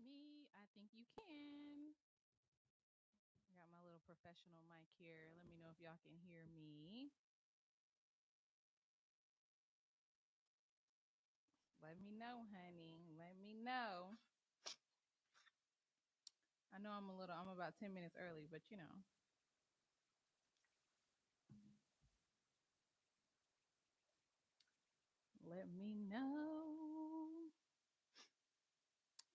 me? I think you can. I got my little professional mic here. Let me know if y'all can hear me. Let me know, honey. Let me know. I know I'm about 10 minutes early, but let me know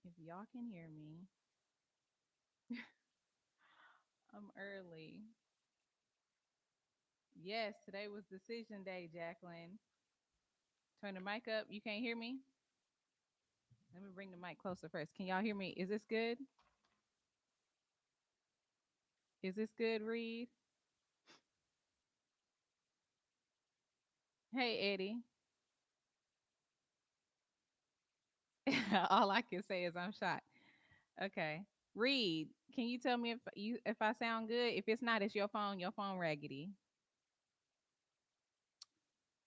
if y'all can hear me. I'm early. Yes, today was decision day, Jacqueline. Turn the mic up. You can't hear me? Let me bring the mic closer first. Can y'all hear me? Is this good? Is this good, Reed? Hey, Eddie. All I can say is I'm shocked. Okay. Reed, can you tell me if I sound good? If it's not, it's your phone raggedy.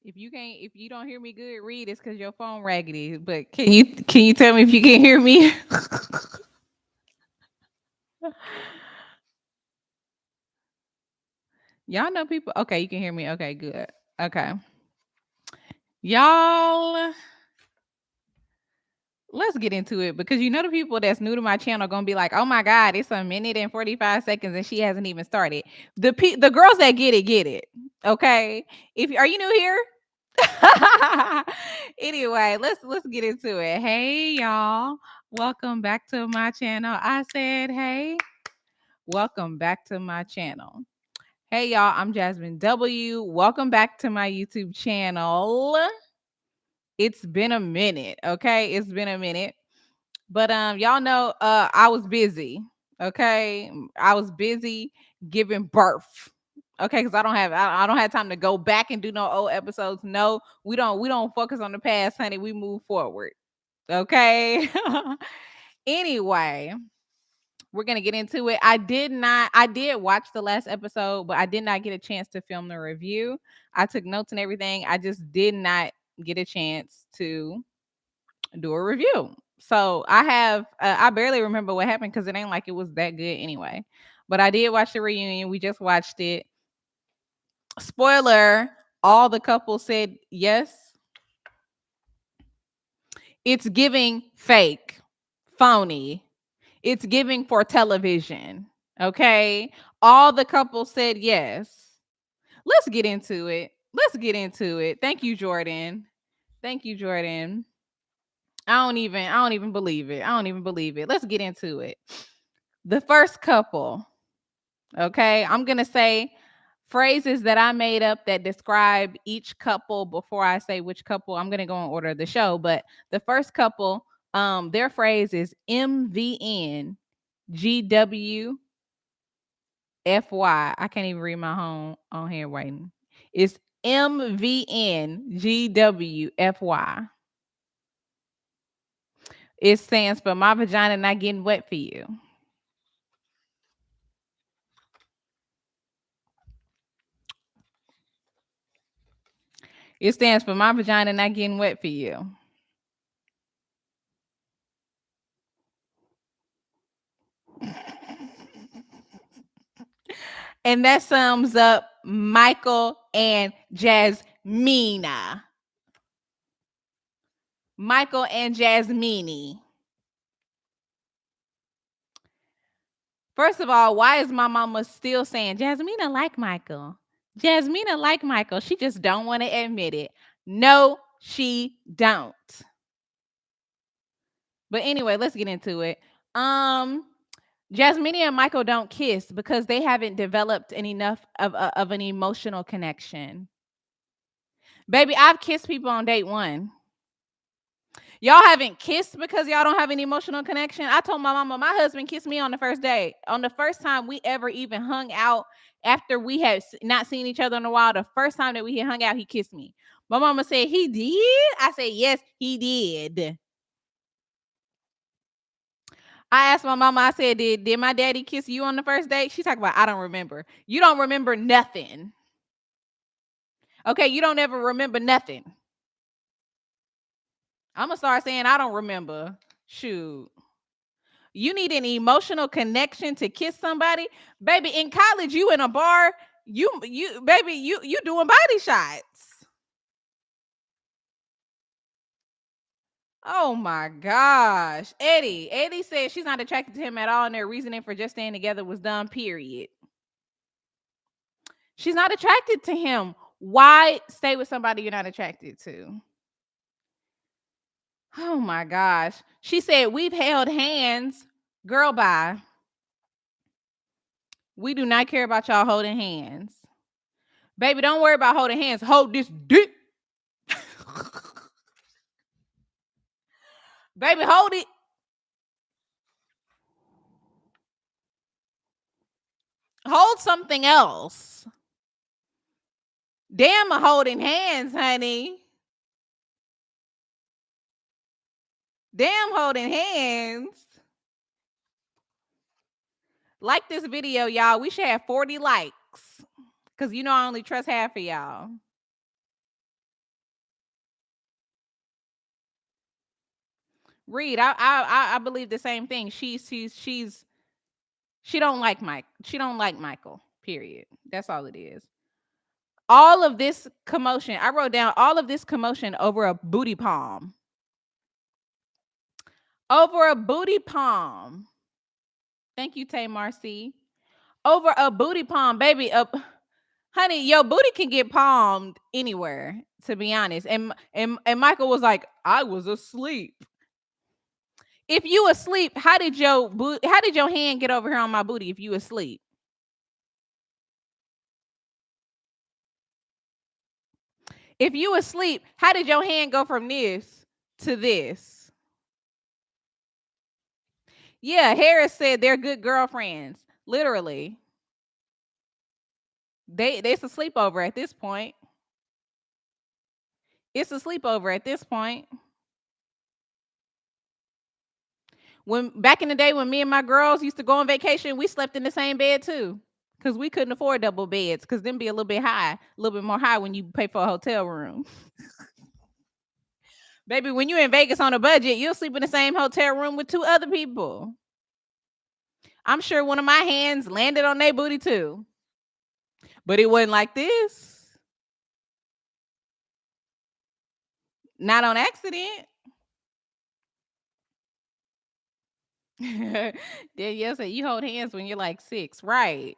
If you don't hear me good, Reed, it's because your phone raggedy. But can you tell me if you can hear me? Y'all know people. Okay, you can hear me. Okay, good. Okay. Y'all, let's get into it because you know the people that's new to my channel gonna be like, "Oh my god, it's a minute and 45 seconds and she hasn't even started." The girls that get it. Okay, if are you new here? Anyway, let's get into it. Hey y'all, welcome back to my channel. I said, hey, welcome back to my channel. Hey y'all, I'm Jazmyn W. Welcome back to my YouTube channel. It's been a minute, okay? It's been a minute. But y'all know I was busy. Okay. I was busy giving birth. Okay, because I don't have time to go back and do no old episodes. No, we don't focus on the past, honey. We move forward. Okay. Anyway, we're gonna get into it. I did watch the last episode, but I did not get a chance to film the review. I took notes and everything. I just did not get a chance to do a review. So I barely remember what happened because it ain't like it was that good anyway. But I did watch the reunion. We just watched it. Spoiler, all the couples said yes. It's giving fake, phony. It's giving for television. Okay. All the couples said yes. Let's get into it. Let's get into it. Thank you, Jordan. Thank you, Jordan. I don't even believe it. I don't even believe it. Let's get into it. The first couple, okay? I'm going to say phrases that I made up that describe each couple before I say which couple. I'm going to go in order of the show, but the first couple, their phrase is MVN GWFY. I can't even read my home on here waiting. It's MVN GWFY. It stands for my vagina not getting wet for you. It stands for my vagina not getting wet for you. And that sums up Michael and Jasmina. Michael and Jasmine. First of all, why is my mama still saying Jasmina like Michael? Jasmina like Michael. She just don't want to admit it. No, she don't. But anyway, let's get into it. Jasmine and Michael don't kiss because they haven't developed enough of an emotional connection. Baby, I've kissed people on date one. Y'all haven't kissed because y'all don't have an emotional connection. I told my mama, my husband kissed me on the first date. On the first time we ever even hung out after we had not seen each other in a while, the first time that we had hung out, he kissed me. My mama said, he did? I said, yes, he did. I asked my mama, I said, did my daddy kiss you on the first date? She talked about, I don't remember. You don't remember nothing. Okay, you don't ever remember nothing. I'm going to start saying, I don't remember. Shoot. You need an emotional connection to kiss somebody, baby. In college, you in a bar, you doing body shots. Oh my gosh. Eddie said she's not attracted to him at all, and their reasoning for just staying together was dumb, period. She's not attracted to him. Why stay with somebody you're not attracted to? Oh my gosh. She said, we've held hands. Girl, bye. We do not care about y'all holding hands. Baby, don't worry about holding hands. Hold this dick. Baby, hold it. Hold something else. Damn, holding hands, honey. Damn, holding hands. Like this video, y'all. We should have 40 likes. Because you know I only trust half of y'all. Read, I believe the same thing. She don't like Mike. She don't like Michael. Period. That's all it is. All of this commotion. I wrote down all of this commotion over a booty palm. Over a booty palm. Thank you, Tay Marcy. Over a booty palm, baby. Honey, your booty can get palmed anywhere, to be honest. And Michael was like, I was asleep. If you asleep, how did your hand get over here on my booty if you asleep? If you asleep, how did your hand go from this to this? Yeah, Harris said they're good girlfriends. Literally. It's a sleepover at this point. It's a sleepover at this point. When back in the day when me and my girls used to go on vacation, we slept in the same bed too. Because we couldn't afford double beds, because them be a little bit high, a little bit more high when you pay for a hotel room. Baby, when you're in Vegas on a budget, you'll sleep in the same hotel room with two other people. I'm sure one of my hands landed on their booty too. But it wasn't like this. Not on accident. Danielle said you hold hands when you're like 6. Right.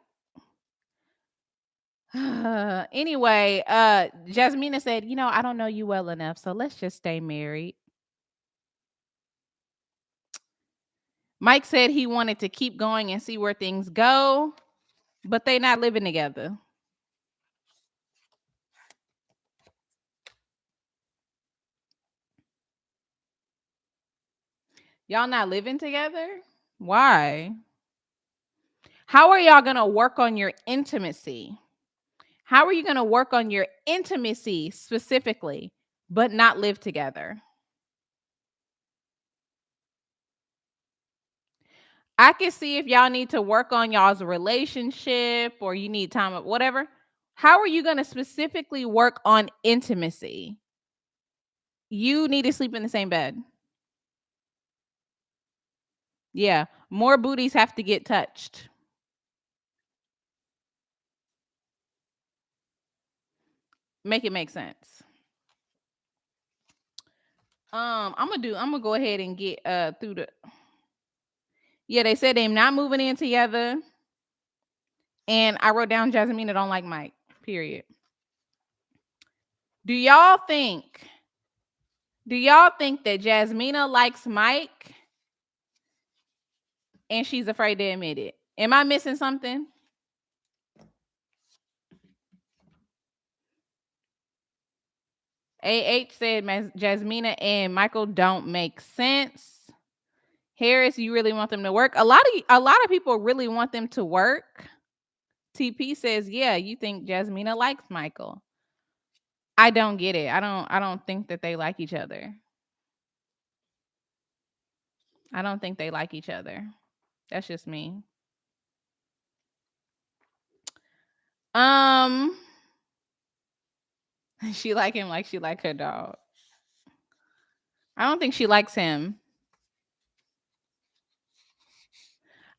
Anyway, Jasmina said, I don't know you well enough, so let's just stay married. Mike said he wanted to keep going and see where things go, but they not living together. Y'all not living together? Why? How are y'all going to work on your intimacy? How are you going to work on your intimacy specifically, but not live together? I can see if y'all need to work on y'all's relationship or you need time, whatever. How are you going to specifically work on intimacy? You need to sleep in the same bed. Yeah, more booties have to get touched. Make it make sense. I'm gonna go ahead and get through the. Yeah, they said they're not moving in together. And I wrote down Jazmina don't like Mike. Period. Do y'all think that Jazmina likes Mike and she's afraid to admit it? Am I missing something? AH said Jazmina and Michael don't make sense. Harris, you really want them to work? A lot of people really want them to work. TP says, yeah, you think Jazmina likes Michael. I don't get it. I don't think that they like each other. I don't think they like each other. That's just me. She like him like she like her dog. I don't think she likes him.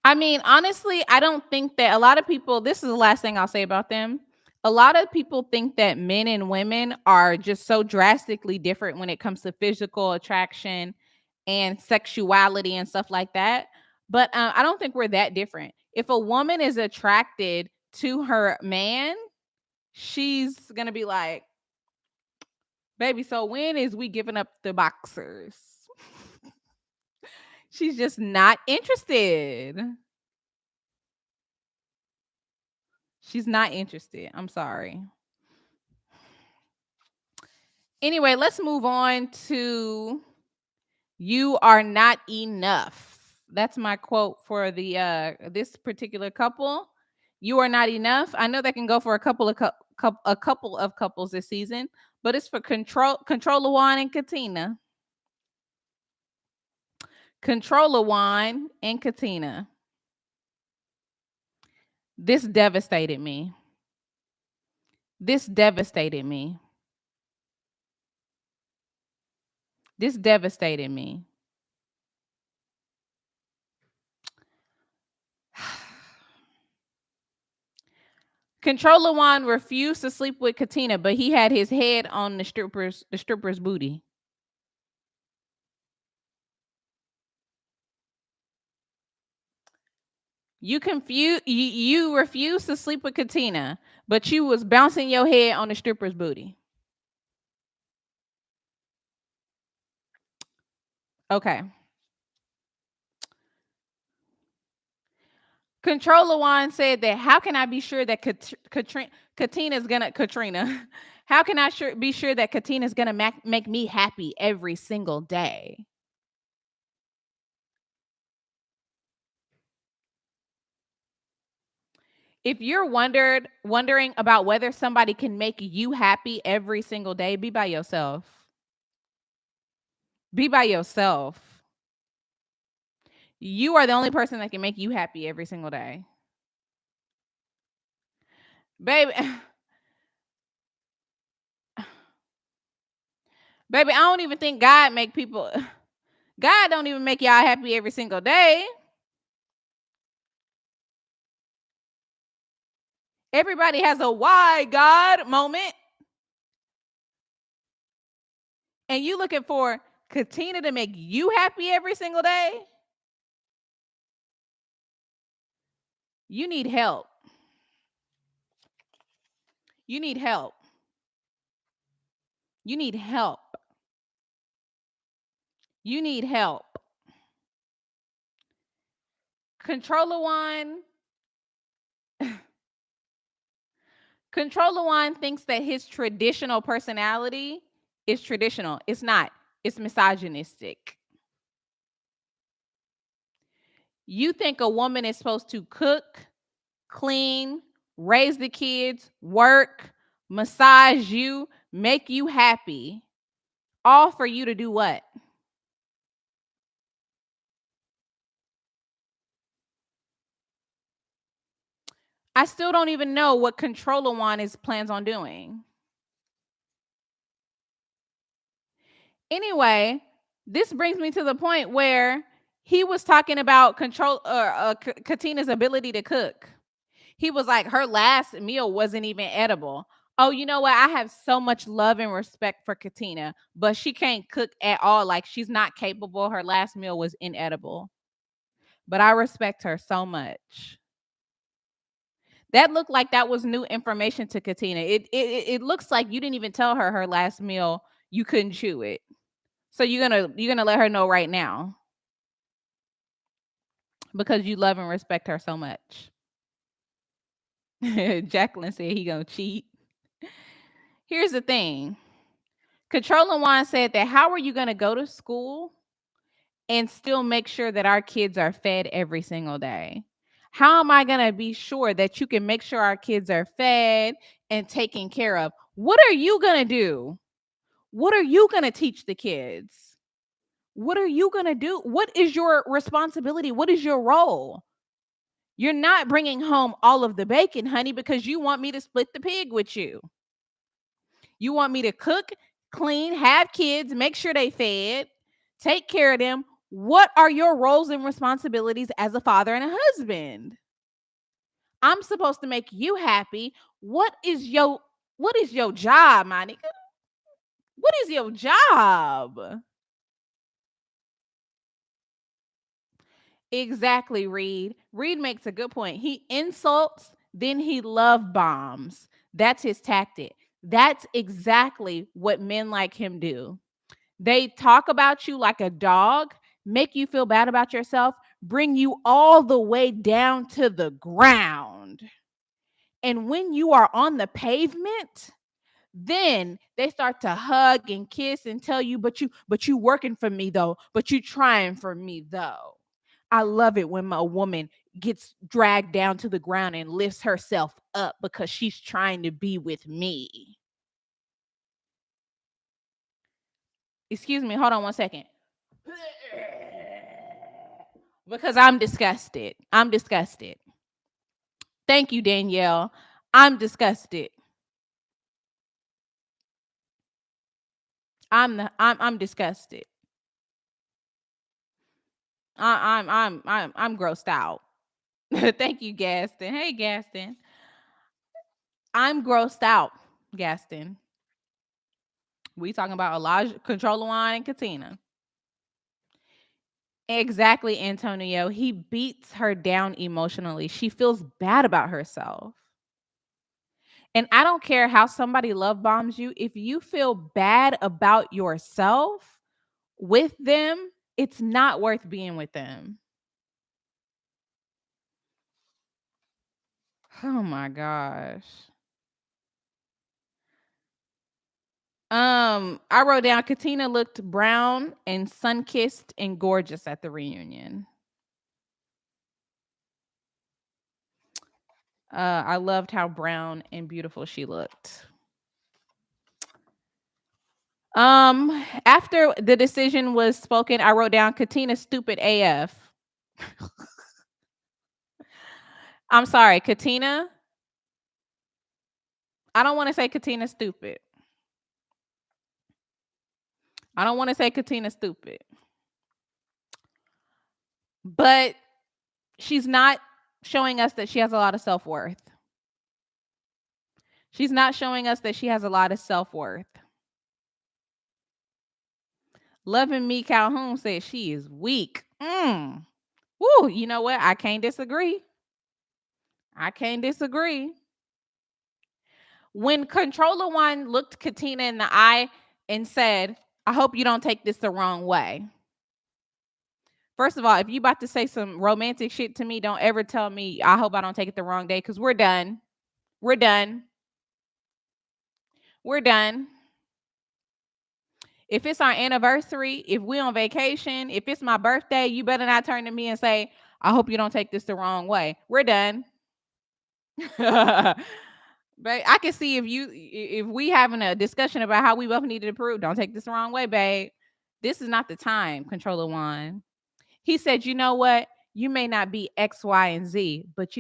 I mean, honestly, I don't think that a lot of people, this is the last thing I'll say about them. A lot of people think that men and women are just so drastically different when it comes to physical attraction and sexuality and stuff like that. But I don't think we're that different. If a woman is attracted to her man, she's going to be like, baby, so when is we giving up the boxers? She's just not interested. She's not interested. I'm sorry. Anyway, let's move on to "You Are Not Enough." That's my quote for the this particular couple. "You are not enough." I know that can go for a couple of couples this season, but it's for Control Lawan and Katina. Control Lawan and Katina. This devastated me. This devastated me. This devastated me. Controller Juan refused to sleep with Katina, but he had his head on the stripper's booty. You refused to sleep with Katina, but you was bouncing your head on the stripper's booty. Okay. Controller Juan said that how can I be sure that Katina's gonna Katrina? How can I be sure that Katina's gonna make me happy every single day? If you're wondering about whether somebody can make you happy every single day, be by yourself. Be by yourself. You are the only person that can make you happy every single day. Baby, baby, I don't even think God make people God don't even make y'all happy every single day. Everybody has a why God moment. And you looking for Katina to make you happy every single day? You need help. You need help. You need help. You need help. Controller one. Controller one thinks that his traditional personality is traditional. It's not. It's misogynistic. You think a woman is supposed to cook, clean, raise the kids, work, massage you, make you happy, all for you to do what? I still don't even know what Controller One is plans on doing. Anyway, this brings me to the point where he was talking about Katina's ability to cook. He was like, her last meal wasn't even edible. Oh, you know what? I have so much love and respect for Katina, but she can't cook at all. Like, she's not capable. Her last meal was inedible. But I respect her so much. That looked like that was new information to Katina. It looks like you didn't even tell her her last meal you couldn't chew it. So you're gonna let her know right now because you love and respect her so much. Jacqueline said he gonna cheat. Here's the thing. Controller Juan said that how are you gonna go to school and still make sure that our kids are fed every single day? How am I gonna be sure that you can make sure our kids are fed and taken care of? What are you gonna do? What are you gonna teach the kids? What are you gonna do? What is your responsibility? What is your role? You're not bringing home all of the bacon, honey, because you want me to split the pig with you. You want me to cook, clean, have kids, make sure they fed, take care of them, What are your roles and responsibilities as a father and a husband? I'm supposed to make you happy. What is your job, my nigga? What is your job? Exactly, Reed. Reed makes a good point. He insults, then he love bombs. That's his tactic. That's exactly what men like him do. They talk about you like a dog, make you feel bad about yourself, bring you all the way down to the ground. And when you are on the pavement, then they start to hug and kiss and tell you, but you working for me though, but you trying for me though. I love it when a woman gets dragged down to the ground and lifts herself up because she's trying to be with me. Excuse me, hold on one second. Because I'm disgusted. I'm disgusted. Thank you, Danielle. I'm disgusted. I'm disgusted. I'm grossed out. Thank you, Gaston. Hey, Gaston. I'm grossed out, Gaston. We talking about Elijah, Controller and Katina. Exactly, Antonio. He beats her down emotionally. She feels bad about herself. And I don't care how somebody love bombs you. If you feel bad about yourself with them, it's not worth being with them. Oh my gosh. I wrote down Katina looked brown and sun-kissed and gorgeous at the reunion. I loved how brown and beautiful she looked. After the decision was spoken, I wrote down Katina stupid AF. I'm sorry, Katina. I don't want to say Katina stupid. I don't want to say Katina stupid. But she's not showing us that she has a lot of self-worth. She's not showing us that she has a lot of self-worth. Loving Me Calhoun said she is weak. Woo, you know what? I can't disagree. I can't disagree. When Controller One looked Katina in the eye and said, I hope you don't take this the wrong way. First of all, if you about to say some romantic shit to me, don't ever tell me, I hope I don't take it the wrong day, because we're done. We're done. We're done. If it's our anniversary, if we on vacation, if it's my birthday, you better not turn to me and say, I hope you don't take this the wrong way. We're done. But I can see if we having a discussion about how we both need to improve, don't take this the wrong way, babe. This is not the time, Controller One. He said, you know what? You may not be X, Y, and Z, but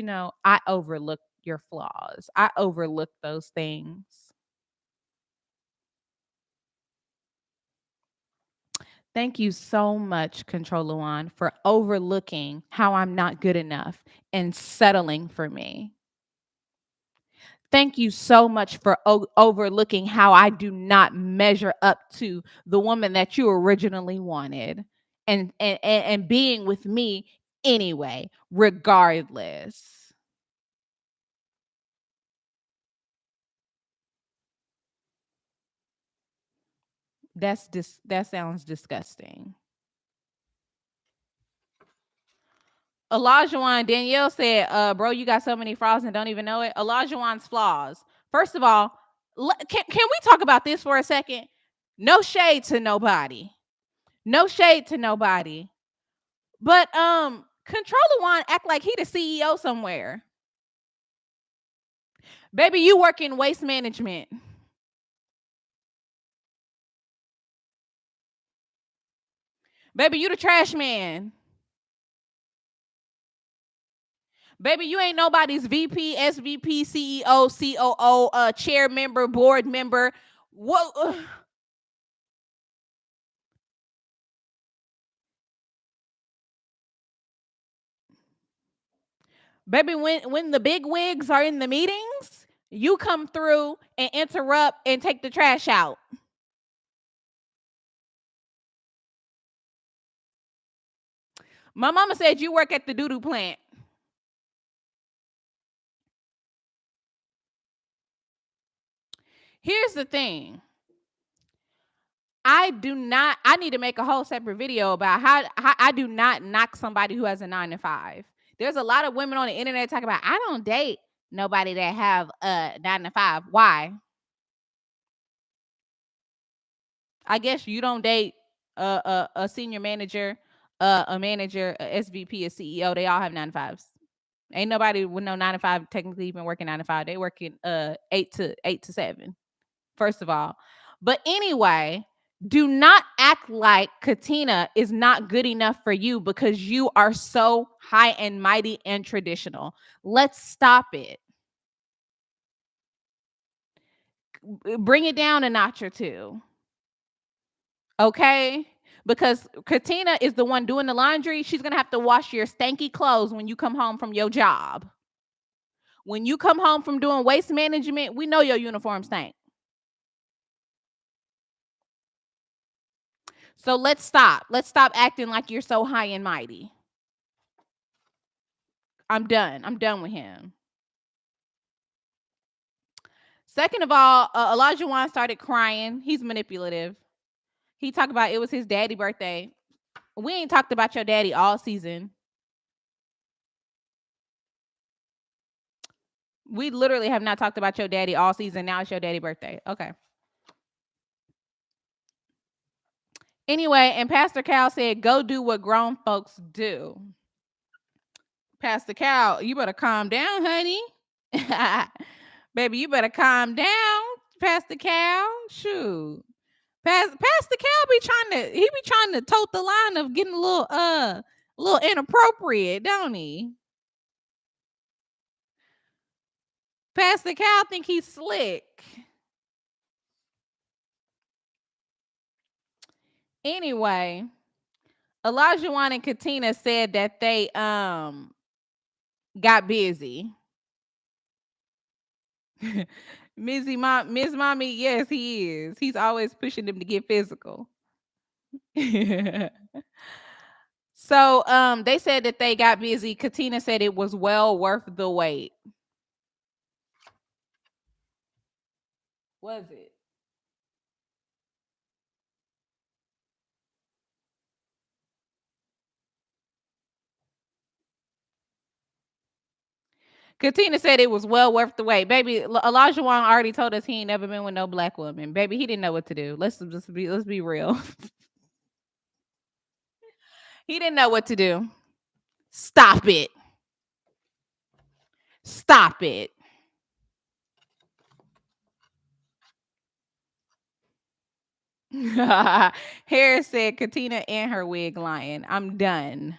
I overlook your flaws. I overlook those things. Thank you so much, Controller One, for overlooking how I'm not good enough and settling for me. Thank you so much for overlooking how I do not measure up to the woman that you originally wanted and being with me anyway, regardless. That sounds disgusting. Olajuwon, Danielle said, bro, you got so many flaws and don't even know it. Olajuwon's flaws. First of all, can we talk about this for a second? No shade to nobody. No shade to nobody. But Controller One act like he the CEO somewhere. Baby, you work in waste management. Baby, you the trash man. Baby, you ain't nobody's VP, SVP, CEO, COO, chair member, board member. What? Baby, when the big wigs are in the meetings, you come through and interrupt and take the trash out. My mama said you work at the doo-doo plant. Here's the thing. I need to make a whole separate video about how I do not knock somebody who has a 9 to 5. There's a lot of women on the internet talking about I don't date nobody that have a 9 to 5. Why? I guess you don't date a senior manager, a manager, a SVP, a CEO. They all have 9 to 5s. Ain't nobody with no 9 to 5 technically even working 9 to 5. They working 8 to 7. First of all, but anyway, do not act like Katina is not good enough for you because you are so high and mighty and traditional. Let's stop it. Bring it down a notch or two. Okay? Because Katina is the one doing the laundry. She's going to have to wash your stanky clothes when you come home from your job. When you come home from doing waste management, we know your uniform stank. So let's stop. Let's stop acting like you're so high and mighty. I'm done. I'm done with him. Second of all, Olajuwon started crying. He's manipulative. He talked about it was his daddy's birthday. We ain't talked about your daddy all season. We literally have not talked about your daddy all season. Now it's your daddy's birthday. Okay. Anyway, and Pastor Cal said, go do what grown folks do. Pastor Cal, you better calm down, honey. Baby, you better calm down, Pastor Cal. Shoot. Pastor Cal be trying to tote the line of getting a little inappropriate, don't he? Pastor Cal think he's slick. Anyway, Olajuwon and Katina said that they got busy. Ms. Mommy, yes, he is. He's always pushing them to get physical. So they said that they got busy. Katina said it was well worth the wait. Was it? Katina said it was well worth the wait. Baby, Olajuwon already told us he ain't never been with no black woman. Baby, he didn't know what to do. Let's be real. He didn't know what to do. Stop it. Stop it. Harris said Katina and her wig lying. I'm done.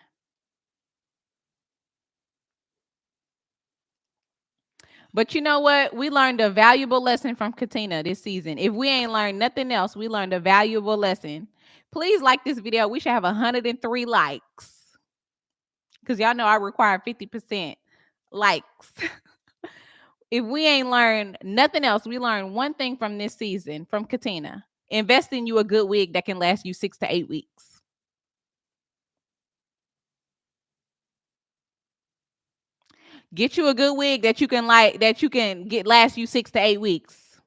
But you know what? We learned a valuable lesson from Katina this season. If we ain't learned nothing else, we learned a valuable lesson. Please like this video. We should have 103 likes. Because y'all know I require 50% likes. If we ain't learned nothing else, we learned one thing from this season from Katina. Invest in you a good wig that can last you 6 to 8 weeks. Get you a good wig that you can get last you 6 to 8 weeks.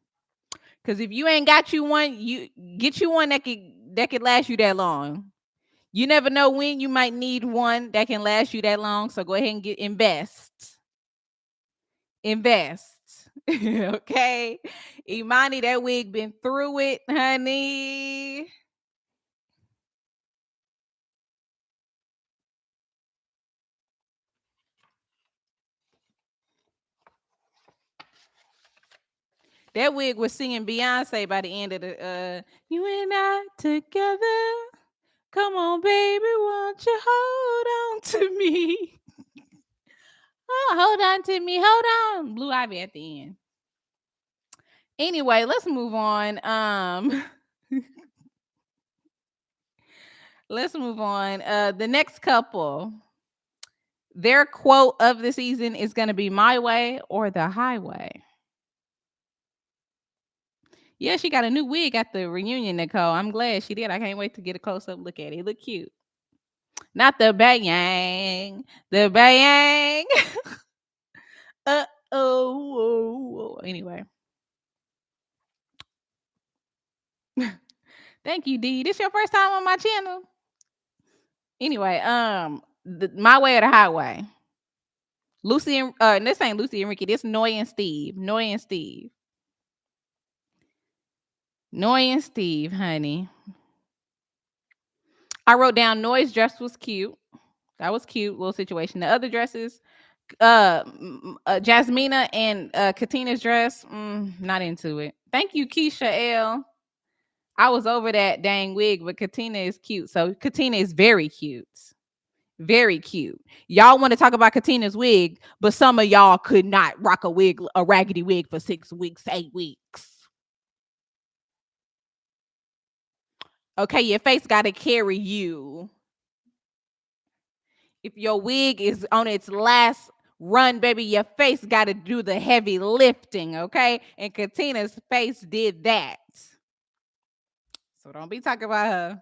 Because if you ain't got you one, you get you one that could last you that long. You never know when you might need one that can last you that long. So go ahead and invest. Okay. Imani, that wig been through it, honey. That wig was singing Beyonce by the end of the you and I together. Come on, baby, won't you hold on to me? Oh, hold on to me. Hold on. Blue Ivy at the end. Anyway, let's move on. Let's move on. The next couple. Their quote of the season is going to be "My way or the highway." Yeah, she got a new wig at the reunion, Nicole. I'm glad she did. I can't wait to get a close up look at it. It look cute. Not the bang, the bang. Oh. Anyway, thank you, D. This your first time on my channel. Anyway, my way or the highway. Lucy and this ain't Lucy and Ricky. This Noy and Steve. Noy and Steve. Noy and Steve, honey. I wrote down Noy's dress was cute. That was cute little situation. The other dresses, Jasmina and Katina's dress, not into it. Thank you, Keisha L. I was over that dang wig, but Katina is cute. So Katina is very cute. Very cute. Y'all want to talk about Katina's wig, but some of y'all could not rock a raggedy wig for 6 weeks, 8 weeks. Okay, your face got to carry you. If your wig is on its last run, baby, your face got to do the heavy lifting, okay? And Katina's face did that. So don't be talking about her.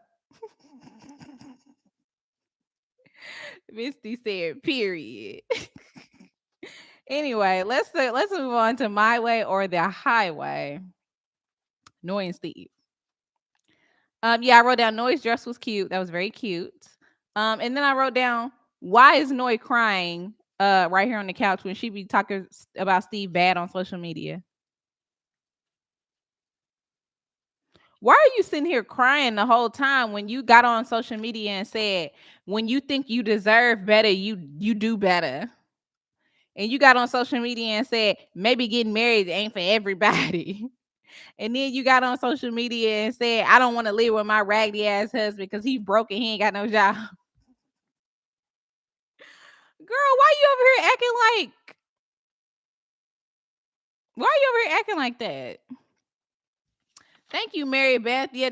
Misty said, period. Anyway, let's move on to my way or the highway. Noy and Steve. Yeah, I wrote down Noy's dress was cute. That was very cute. And then I wrote down, why is Noy crying right here on the couch when she be talking about Steve bad on social media? Why are you sitting here crying the whole time when you got on social media and said when you think you deserve better, you do better? And you got on social media and said maybe getting married ain't for everybody. And then you got on social media and said, I don't want to live with my raggedy ass husband because he broke and he ain't got no job. Girl, why you over here acting like that? Thank you, Mary Beth. Yeah,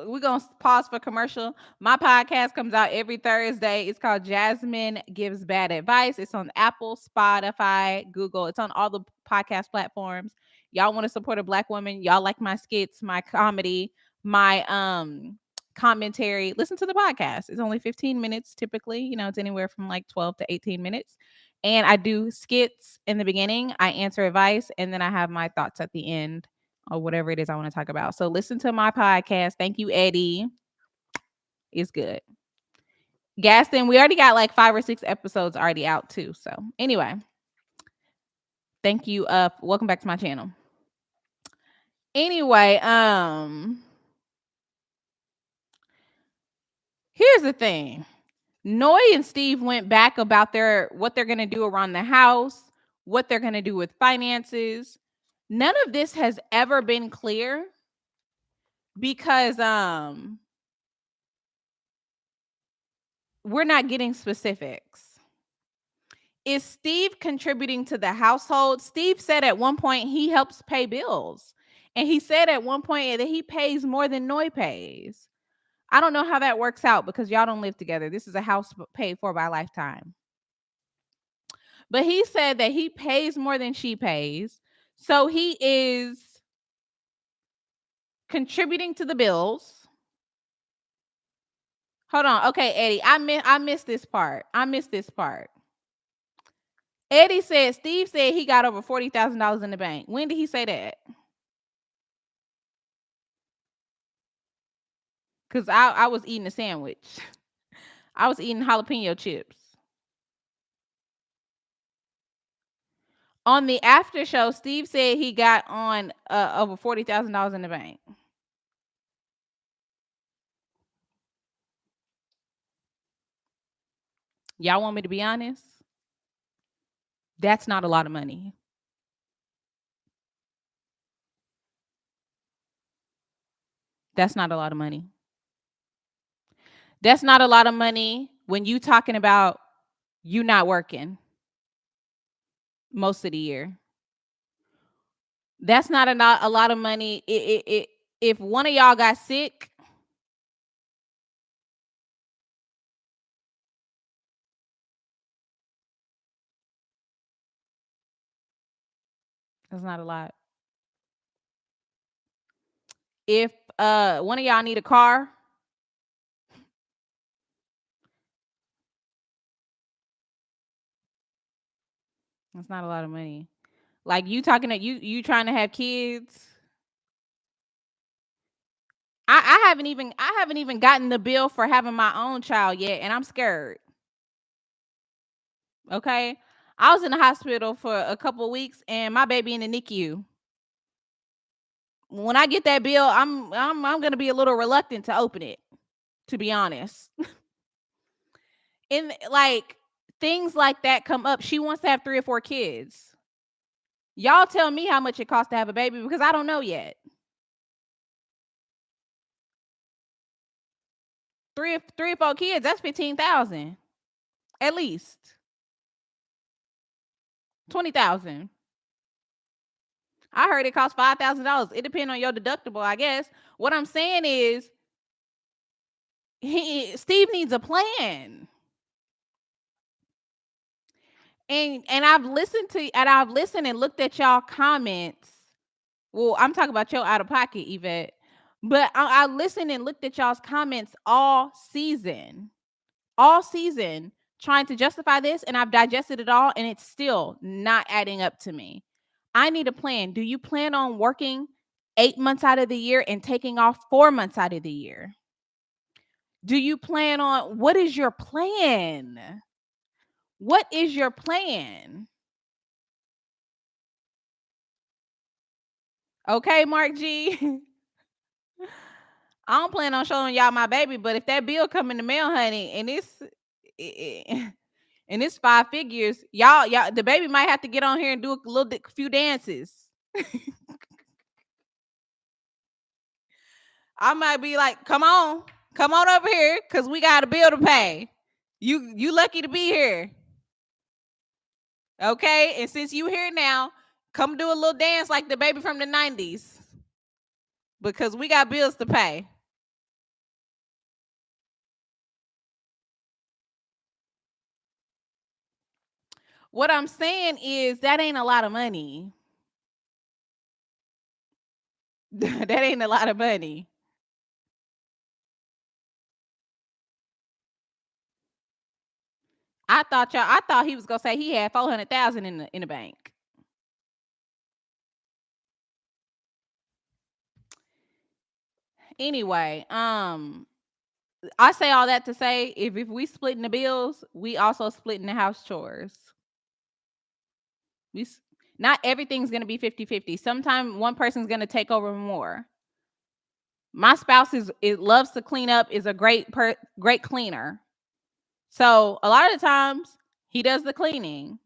we're gonna pause for commercial. My podcast comes out every Thursday. It's called Jazmyn Gives Bad Advice. It's on Apple, Spotify, Google. It's on all the podcast platforms. Y'all want to support a black woman? Y'all like my skits, my comedy, my commentary? Listen to the podcast. It's only 15 minutes typically. It's anywhere from like 12 to 18 minutes. And I do skits in the beginning. I answer advice, and then I have my thoughts at the end or whatever it is I want to talk about. So listen to my podcast. Thank you, Eddie. It's good. Gaston, we already got like 5 or 6 episodes already out too. So anyway, thank you. Welcome back to my channel. Anyway, here's the thing. Noy and Steve went back about what they're gonna do around the house, what they're gonna do with finances. None of this has ever been clear because we're not getting specifics. Is Steve contributing to the household? Steve said at one point he helps pay bills. And he said at one point that he pays more than Noy pays. I don't know how that works out because y'all don't live together. This is a house paid for by Lifetime. But he said that he pays more than she pays. So he is contributing to the bills. Hold on. Okay, Eddie. I missed this part. Eddie said Steve said he got over $40,000 in the bank. When did he say that? Because I was eating a sandwich. I was eating jalapeno chips. On the after show, Steve said he got on over $40,000 in the bank. Y'all want me to be honest? That's not a lot of money. That's not a lot of money. That's not a lot of money when you talking about you not working most of the year. That's not a lot of money. If one of y'all got sick, That's not a lot. If one of y'all need a car, that's not a lot of money. Like you talking to you trying to have kids. I haven't even gotten the bill for having my own child yet, and I'm scared. Okay. I was in the hospital for a couple of weeks and my baby in the NICU. When I get that bill, I'm gonna be a little reluctant to open it, to be honest. And like things like that come up. She wants to have 3 or 4 kids. Y'all tell me how much it costs to have a baby because I don't know yet. Three or 4 kids, that's 15,000 at least. 20,000. I heard it costs $5,000. It depends on your deductible, I guess. What I'm saying is, Steve needs a plan. And I've listened and looked at y'all comments. Well, I'm talking about your out of pocket, Yvette. But I listened and looked at y'all's comments all season, trying to justify this, and I've digested it all, and it's still not adding up to me. I need a plan. Do you plan on working 8 months out of the year and taking off 4 months out of the year? Do you plan on what is your plan? What is your plan? Okay, Mark G. I don't plan on showing y'all my baby, but if that bill come in the mail, honey, and it's 5 figures, y'all, the baby might have to get on here and do few dances. I might be like, come on over here, cause we got a bill to pay. You lucky to be here, okay? And since you here now, come do a little dance like the baby from the 90s, because we got bills to pay. What I'm saying is that ain't a lot of money. That ain't a lot of money. I thought he was gonna say he had 400,000 in the bank. Anyway, I say all that to say if we splitting the bills, we also splitting the house chores. We not everything's gonna be 50-50. Sometimes one person's gonna take over more. My spouse it loves to clean up, is a great cleaner. So a lot of the times he does the cleaning.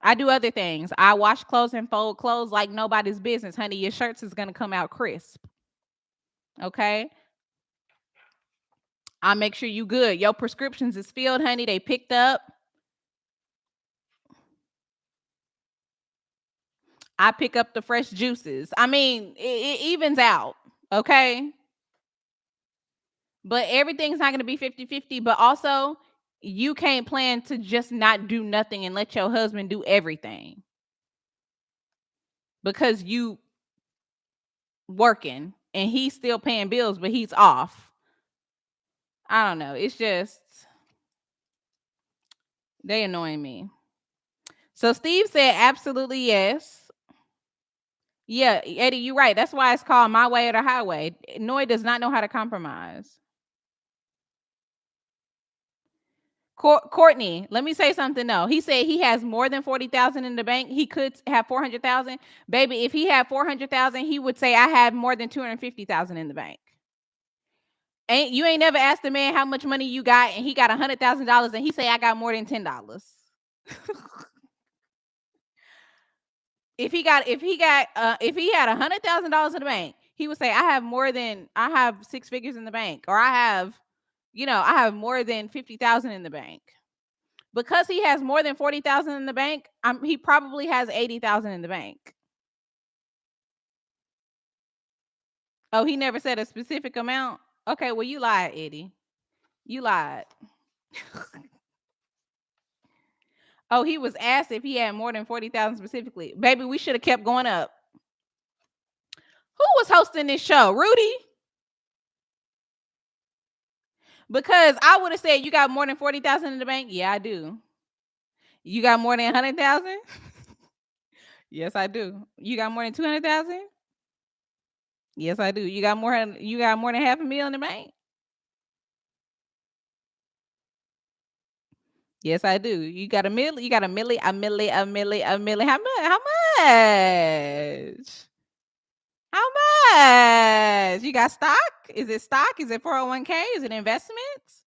I do other things. I wash clothes and fold clothes like nobody's business, honey. Your shirts is gonna come out crisp. Okay. I make sure you good. Your prescriptions is filled, honey. They picked up. I pick up the fresh juices. I mean, it evens out. Okay. But everything's not gonna be 50-50. But also, you can't plan to just not do nothing and let your husband do everything. Because you working and he's still paying bills, but he's off. I don't know. It's just they annoying me. So Steve said absolutely yes. Yeah, Eddie, you're right. That's why it's called my way or the highway. Noy does not know how to compromise. Courtney, let me say something though. He said he has more than 40,000 in the bank. He could have 400,000. Baby, if he had 400,000, he would say I have more than 250,000 in the bank. Ain't never asked the man how much money you got, and he got $100,000, and he say I got more than $10. If he had $100,000 in the bank, he would say I have 6 figures in the bank, or I have more than 50,000 in the bank. Because he has more than 40,000 in the bank, he probably has 80,000 in the bank. Oh, he never said a specific amount. Okay, well you lied, Eddie. You lied. Oh, he was asked if he had more than 40,000 specifically. Baby, we should have kept going up. Who was hosting this show? Rudy? Because I would have said, you got more than 40,000 in the bank? Yeah, I do. You got more than 100,000? Yes, I do. You got more than 200,000? Yes, I do. You got more than half a million in the bank? Yes, I do. You got a milli? You got a milli? A milli? A milli? A milli? How much? How much? How much? You got stock? Is it stock? Is it 401k? Is it investments?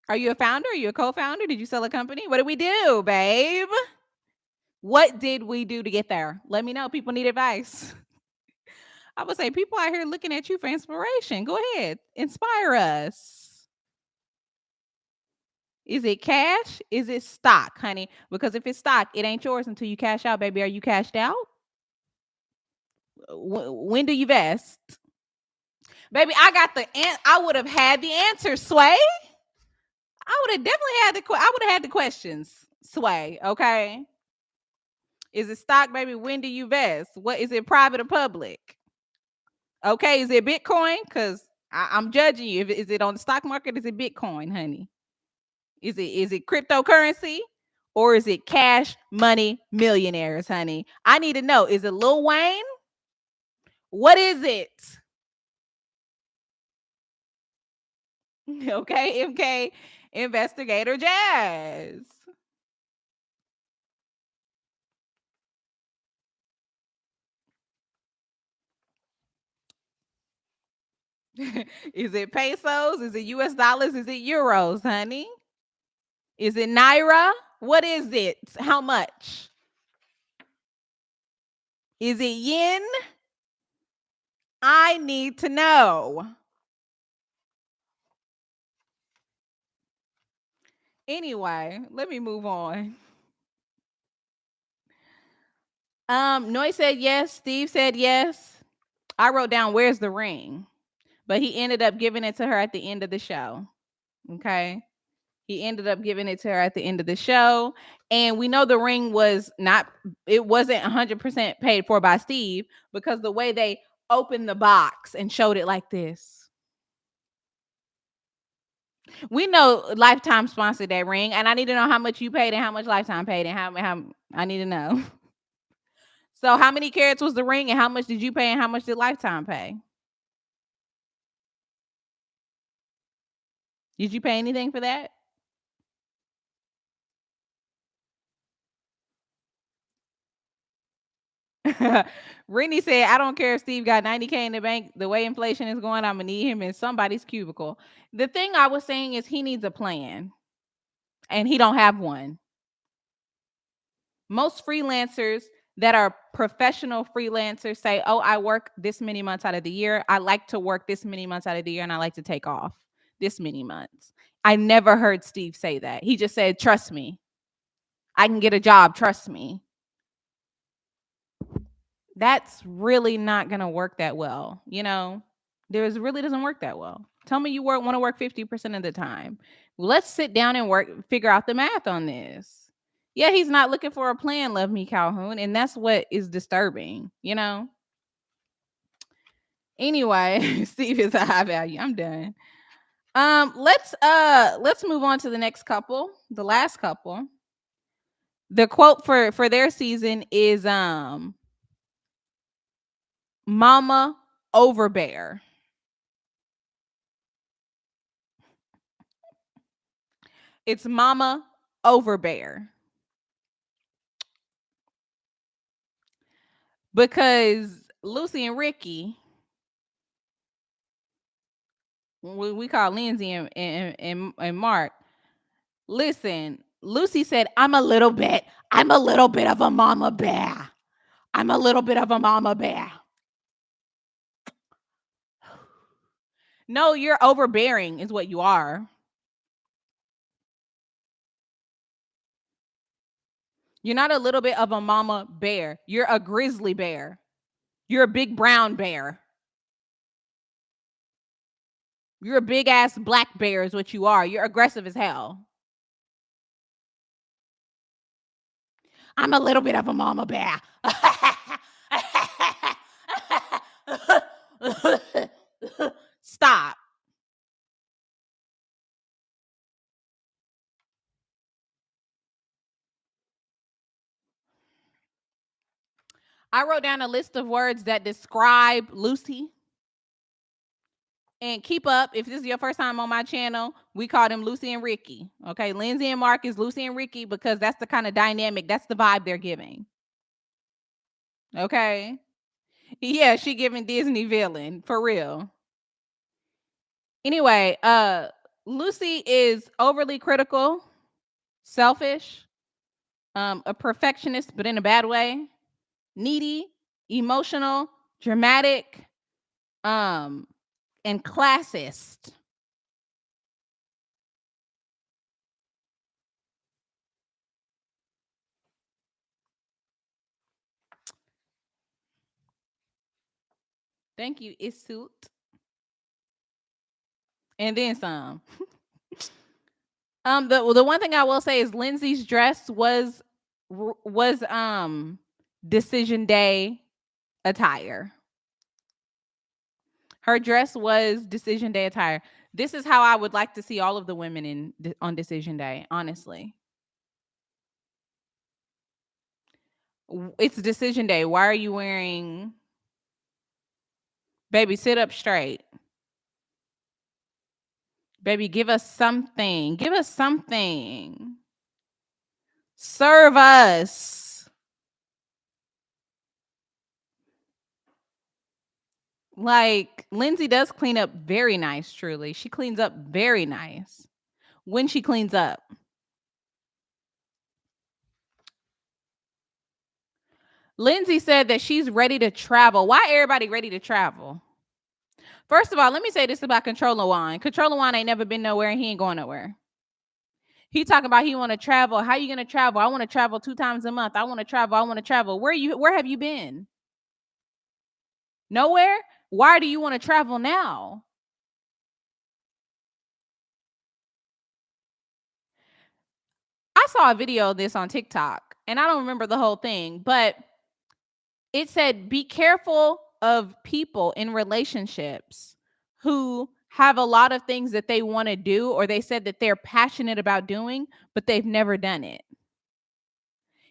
Are you a founder? Are you a co-founder? Did you sell a company? What did we do, babe? What did we do to get there? Let me know. People need advice. I would say people out here looking at you for inspiration. Go ahead. Inspire us. Is it cash? Is it stock, honey? Because if it's stock, it ain't yours until you cash out, baby. Are you cashed out? When do you vest? Baby, I got I would have had the answer, Sway. I would have definitely had I would have had the questions, Sway, okay? Is it stock, baby? When do you vest? What is it, private or public? Okay, is it Bitcoin? Because I'm judging you. Is it on the stock market? Is it Bitcoin, honey? Is it cryptocurrency? Or is it cash money millionaires, honey? I need to know. Is it Lil Wayne? What is it? Okay, MK investigator Jazz. Is it pesos? Is it US dollars? Is it euros, honey? Is it naira? What is it? How much? Is it yen? I need to know. Anyway, let me move on. Noy said yes. Steve said yes. I wrote down where's the ring, but he ended up giving it to her at the end of the show. Okay. He ended up giving it to her at the end of the show. And we know the ring was not, it wasn't 100% paid for by Steve because the way they opened the box and showed it like this. We know Lifetime sponsored that ring, and I need to know how much you paid and how much Lifetime paid and how I need to know. So how many carats was the ring and how much did you pay and how much did Lifetime pay? Did you pay anything for that? Brittany said, I don't care if Steve got 90K in the bank. The way inflation is going, I'm going to need him in somebody's cubicle. The thing I was saying is he needs a plan, and he don't have one. Most freelancers that are professional freelancers say, oh, I work this many months out of the year. I like to work this many months out of the year, and I like to take off this many months. I never heard Steve say that. He just said, trust me. I can get a job. Trust me. That's really not going to work that well. You know, there's really doesn't work that well. Tell me you want to work 50% of the time. Let's sit down and figure out the math on this. Yeah, he's not looking for a plan, Love Me Calhoun, and that's what is disturbing, you know? Anyway, Steve is a high value. I'm done. Let's move on to the next couple, the last couple. The quote for their season is Mama Overbear. It's Mama Overbear. Because Lucy and Ricky, we call Lindsay and Mark. Listen, Lucy said, I'm a little bit of a mama bear. I'm a little bit of a mama bear. No, you're overbearing, is what you are. You're not a little bit of a mama bear. You're a grizzly bear. You're a big brown bear. You're a big ass black bear, is what you are. You're aggressive as hell. I'm a little bit of a mama bear. Stop. I wrote down a list of words that describe Lucy. And keep up. If this is your first time on my channel, we call them Lucy and Ricky. Okay. Lindsay and Mark is Lucy and Ricky because that's the kind of dynamic, that's the vibe they're giving. Okay. Yeah, she giving Disney villain for real. Anyway, Lucy is overly critical, selfish, a perfectionist, but in a bad way, needy, emotional, dramatic, and classist. Thank you, Isut. And then some. The one thing I will say is Lindsay's dress was decision day attire. Her dress was decision day attire. This is how I would like to see all of the women on decision day, honestly. It's decision day. Why are you wearing, baby, sit up straight. Baby, give us something. Give us something. Serve us. Like, Lindsay does clean up very nice, truly. She cleans up very nice when she cleans up. Lindsay said that she's ready to travel. Why everybody ready to travel? First of all, let me say this about Controller Juan. Controller Juan ain't never been nowhere and he ain't going nowhere. He talking about he want to travel. How you gonna travel? I want to travel 2 times a month. I want to travel. I want to travel. Where have you been? Nowhere? Why do you want to travel now? I saw a video of this on TikTok and I don't remember the whole thing, but it said be careful of people in relationships who have a lot of things that they want to do or they said that they're passionate about doing, but they've never done it.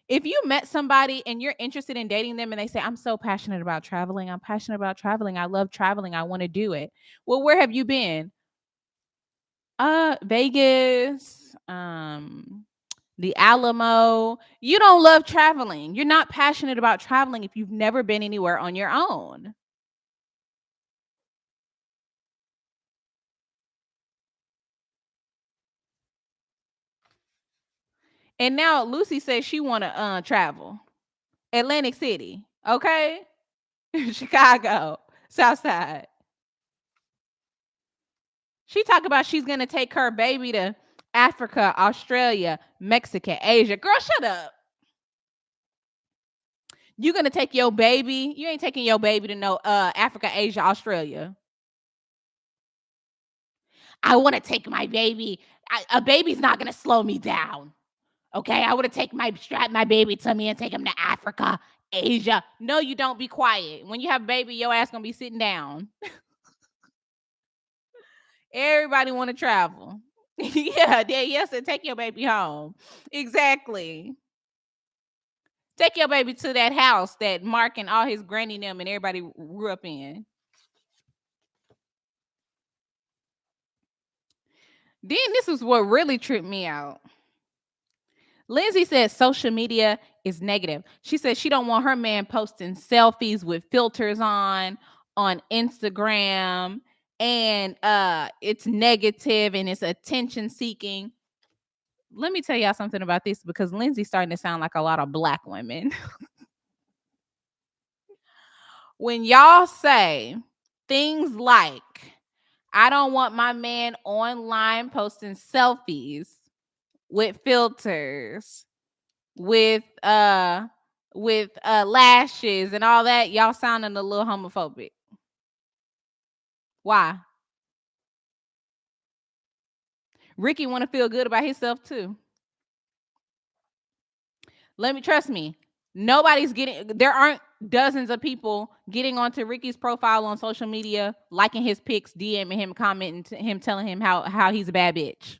If you met somebody and you're interested in dating them and they say, I'm so passionate about traveling, I'm passionate about traveling, I love traveling, I want to do it. Well, where have you been? Vegas, the Alamo. You don't love traveling. You're not passionate about traveling if you've never been anywhere on your own. And now Lucy says she want to travel. Atlantic City, okay? Chicago, Southside. She talk about she's going to take her baby to Africa, Australia, Mexico, Asia. Girl, shut up. You going to take your baby? You ain't taking your baby to no Africa, Asia, Australia. I want to take my baby. A baby's not going to slow me down. Okay, I want to strap my baby to me and take him to Africa, Asia. No, you don't. Be quiet. When you have a baby, your ass gonna be sitting down. Everybody want to travel. Yeah, yes, and take your baby home. Exactly. Take your baby to that house that Mark and all his granny and them and everybody grew up in. Then this is what really tripped me out. Lindsay said social media is negative. She said she don't want her man posting selfies with filters on Instagram, and it's negative and it's attention seeking. Let me tell y'all something about this because Lindsay's starting to sound like a lot of black women. When y'all say things like, I don't want my man online posting selfies with filters, with lashes and all that, y'all sounding a little homophobic. Why? Ricky want to feel good about himself too. Trust me. There aren't dozens of people getting onto Ricky's profile on social media, liking his pics, DMing him, commenting to him, telling him how he's a bad bitch.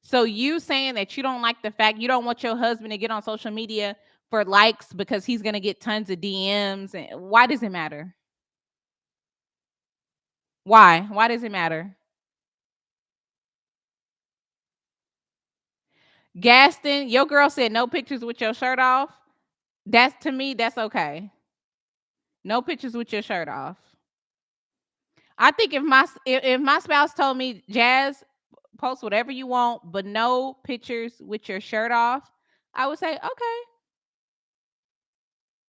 So you saying that you don't like the fact you don't want your husband to get on social media for likes because he's gonna get tons of DMs, and why does it matter? Why? Why does it matter? Gaston, your girl said no pictures with your shirt off. That's to me, that's okay. No pictures with your shirt off. I think if my spouse told me, Jazz, post whatever you want, but no pictures with your shirt off, I would say, okay.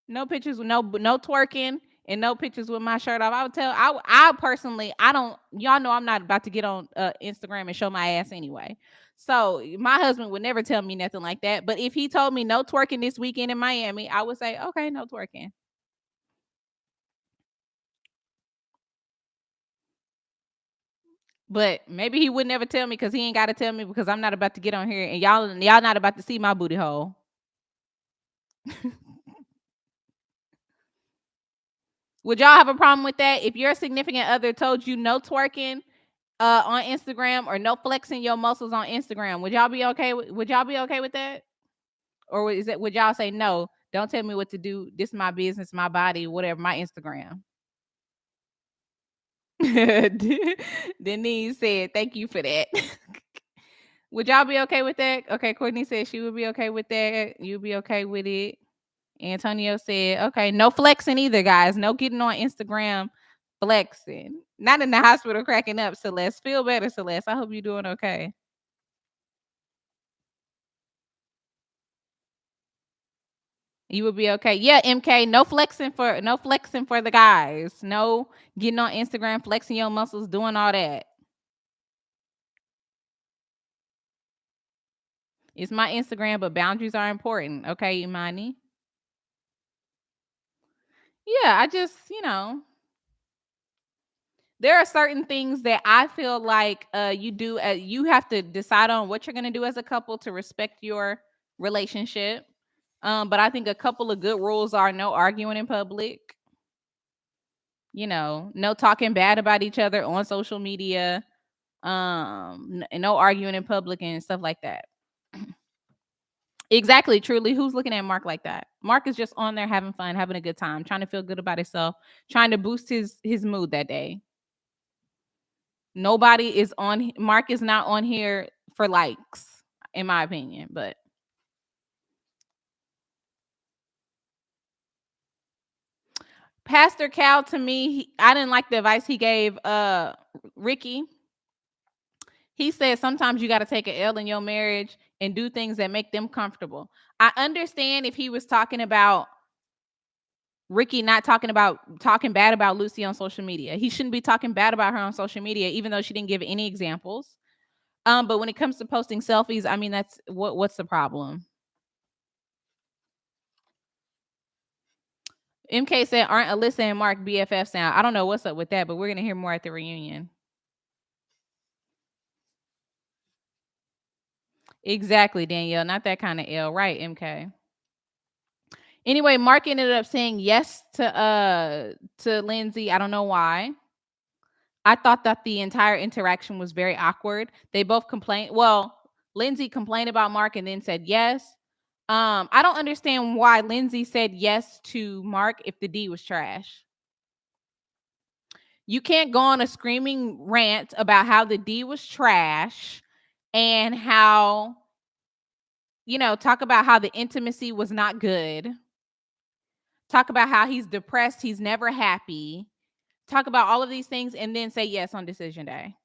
No pictures with no twerking and no pictures with my shirt off. I would tell I personally I don't y'all know I'm not about to get on Instagram and show my ass anyway. So my husband would never tell me nothing like that. But if he told me no twerking this weekend in Miami, I would say, okay, no twerking. But maybe he would never tell me because he ain't got to tell me because I'm not about to get on here and y'all not about to see my booty hole. Would y'all have a problem with that if your significant other told you no twerking on Instagram or no flexing your muscles on Instagram? Would y'all be okay? Would y'all be okay with that? Or is it? Would y'all say no? Don't tell me what to do. This is my business, my body, whatever. My Instagram. Denise said, "Thank you for that." Would y'all be okay with that? Okay, Courtney said she would be okay with that. You'd be okay with it. Antonio said, okay, no flexing either, guys. No getting on Instagram flexing. Not in the hospital cracking up, Celeste. Feel better, Celeste. I hope you're doing okay. You would be okay. Yeah, MK. No flexing for the guys. No getting on Instagram, flexing your muscles, doing all that. It's my Instagram, but boundaries are important. Okay, Imani. Yeah, I just, there are certain things that I feel like you have to decide on what you're going to do as a couple to respect your relationship. But I think a couple of good rules are no arguing in public, no talking bad about each other on social media, no arguing in public and stuff like that. Exactly, truly. Who's looking at Mark like that? Mark is just on there having fun, having a good time, trying to feel good about himself, trying to boost his mood that day. Nobody is on Mark is not on here for likes, in my opinion. But Pastor Cal, to me, I didn't like the advice he gave Ricky. He said sometimes you got to take an L in your marriage and do things that make them comfortable. I understand if he was talking about Ricky not talking bad about Lucy on social media. He shouldn't be talking bad about her on social media, even though she didn't give any examples. But when it comes to posting selfies, I mean, that's what's the problem? MK said, aren't Alyssa and Mark BFF sound? I don't know what's up with that, but we're gonna hear more at the reunion. Exactly, Danielle. Not that kind of L, right, MK? Anyway, Mark ended up saying yes to Lindsay. I don't know why. I thought that the entire interaction was very awkward. They both complained. Well, Lindsay complained about Mark and then said yes. I don't understand why Lindsay said yes to Mark if the D was trash. You can't go on a screaming rant about how the D was trash and how, talk about how the intimacy was not good. Talk about how he's depressed, he's never happy. Talk about all of these things and then say yes on decision day.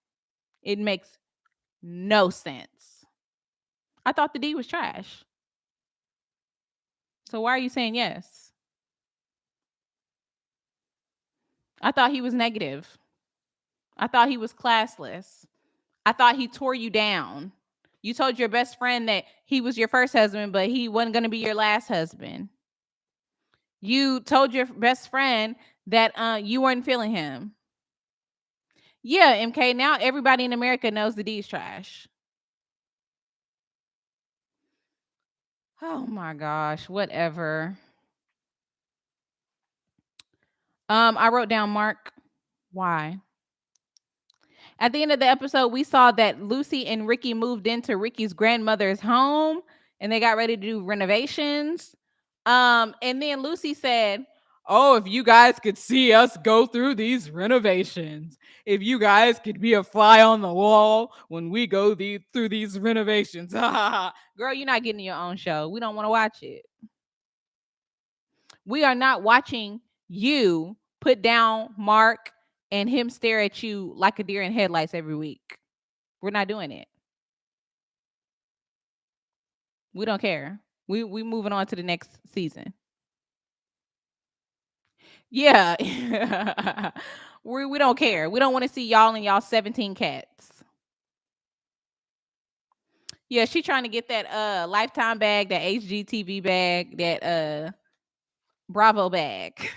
It makes no sense. I thought the D was trash. So why are you saying yes? I thought he was negative. I thought he was classless. I thought he tore you down. You told your best friend that he was your first husband, but he wasn't going to be your last husband. You told your best friend that you weren't feeling him. Yeah, MK. Now everybody in America knows the D's trash. Oh my gosh, whatever. I wrote down Mark. Why? At the end of the episode, we saw that Lucy and Ricky moved into Ricky's grandmother's home and they got ready to do renovations. And then Lucy said, "Oh, if you guys could see us go through these renovations, if you guys could be a fly on the wall when we go through these renovations." Girl, you're not getting your own show. We don't want to watch it. We are not watching you put down Mark and him stare at you like a deer in headlights every week. We're not doing it. We don't care. We moving on to the next season. Yeah. We don't care. We don't want to see y'all and y'all 17 cats. Yeah, she trying to get that lifetime bag, that HGTV bag, that Bravo bag.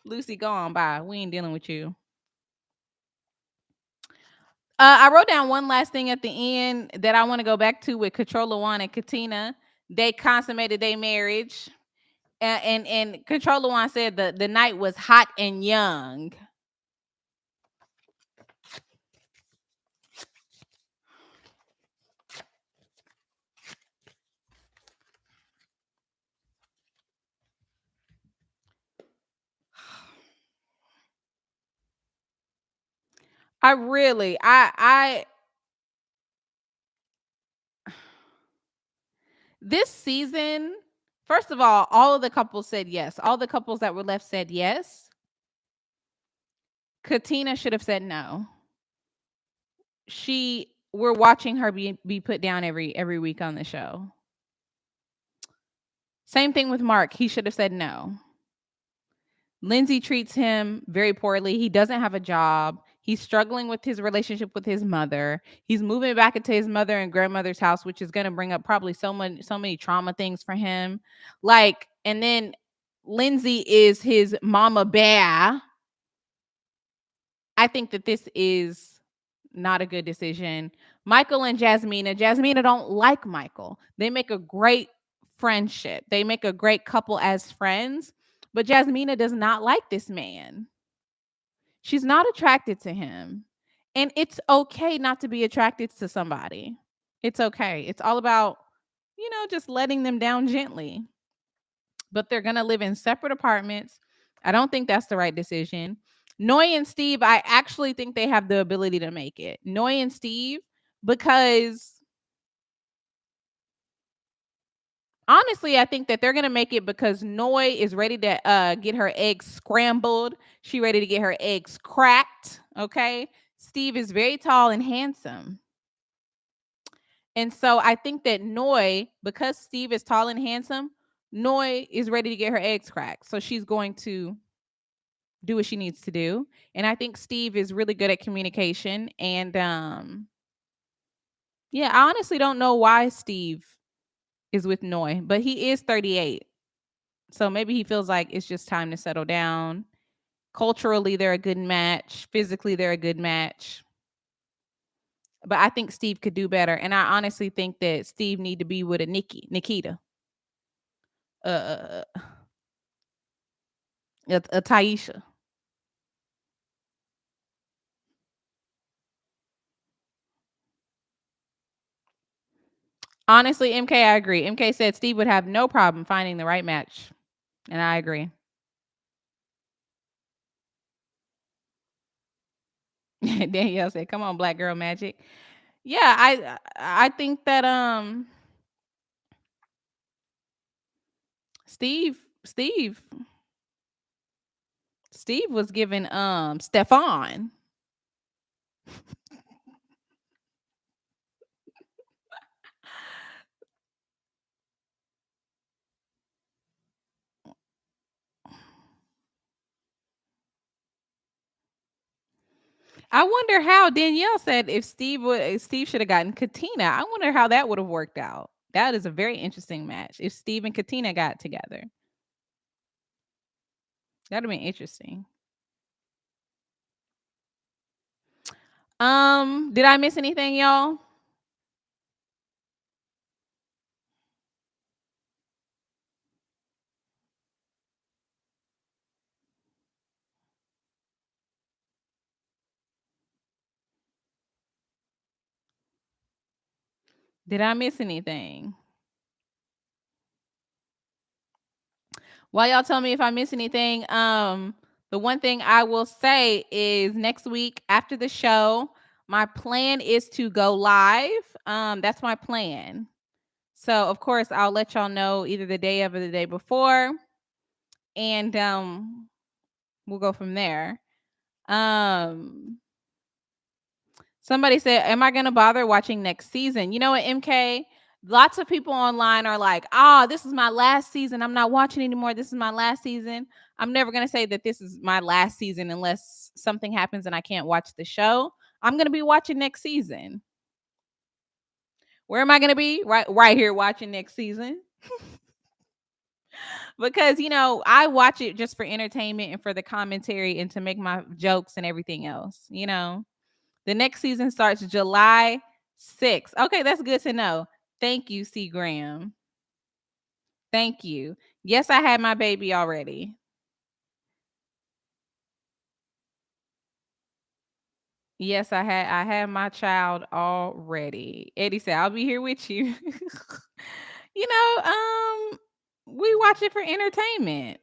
Lucy, go on by. We ain't dealing with you. I wrote down one last thing at the end that I want to go back to with Olajuwon and Katina. They consummated their marriage. And Olajuwon said the night was hot and young. I really, this season, first of all of the couples said yes. All the couples that were left said yes. Katina should have said no. We're watching her be put down every week on the show. Same thing with Mark. He should have said no. Lindsay treats him very poorly. He doesn't have a job. He's struggling with his relationship with his mother. He's moving back into his mother and grandmother's house, which is going to bring up probably so many trauma things for him. Like, and then Lindsay is his mama bear. I think that this is not a good decision. Michael and Jazmina don't like Michael. They make a great friendship. They make a great couple as friends, but Jazmina does not like this man. She's not attracted to him. And it's okay not to be attracted to somebody. It's okay. It's all about, just letting them down gently. But they're going to live in separate apartments. I don't think that's the right decision. Noy and Steve, I actually think they have the ability to make it. Noy and Steve, because honestly, I think that they're gonna make it because Noy is ready to get her eggs scrambled. She ready to get her eggs cracked. Okay. Steve is very tall and handsome. And so I think that Noy, because Steve is tall and handsome, Noy is ready to get her eggs cracked. So she's going to do what she needs to do. And I think Steve is really good at communication. And yeah, I honestly don't know why Steve is with Noy, but he is 38. So maybe he feels like it's just time to settle down. Culturally, they're a good match. Physically, they're a good match. But I think Steve could do better. And I honestly think that Steve need to be with a Nikita. Uh a Taisha. Honestly, MK, I agree. MK said Steve would have no problem finding the right match. And I agree. Danielle said, "Come on, black girl magic." Yeah, I think that Steve Steve Steve was given Stefan. I wonder how Danielle said if Steve should have gotten Katina. I wonder how that would have worked out. That is a very interesting match. If Steve and Katina got together. That'd have been interesting. Did I miss anything, y'all? Did I miss anything? While y'all tell me if I miss anything, the one thing I will say is next week after the show, my plan is to go live. That's my plan. So of course I'll let y'all know either the day of or the day before, and we'll go from there. Um Somebody said, "Am I gonna bother watching next season?" You know what, MK? Lots of people online are like, "Ah, this is my last season. I'm not watching anymore. This is my last season." I'm never gonna say that this is my last season unless something happens and I can't watch the show. I'm gonna be watching next season. Where am I gonna be? Right here watching next season. Because I watch it just for entertainment and for the commentary and to make my jokes and everything else. The next season starts July 6th. Okay, that's good to know. Thank you, C. Graham. Thank you. Yes, I had my baby already. Yes, I had my child already. Eddie said, "I'll be here with you." you know, um, we watch it for entertainment.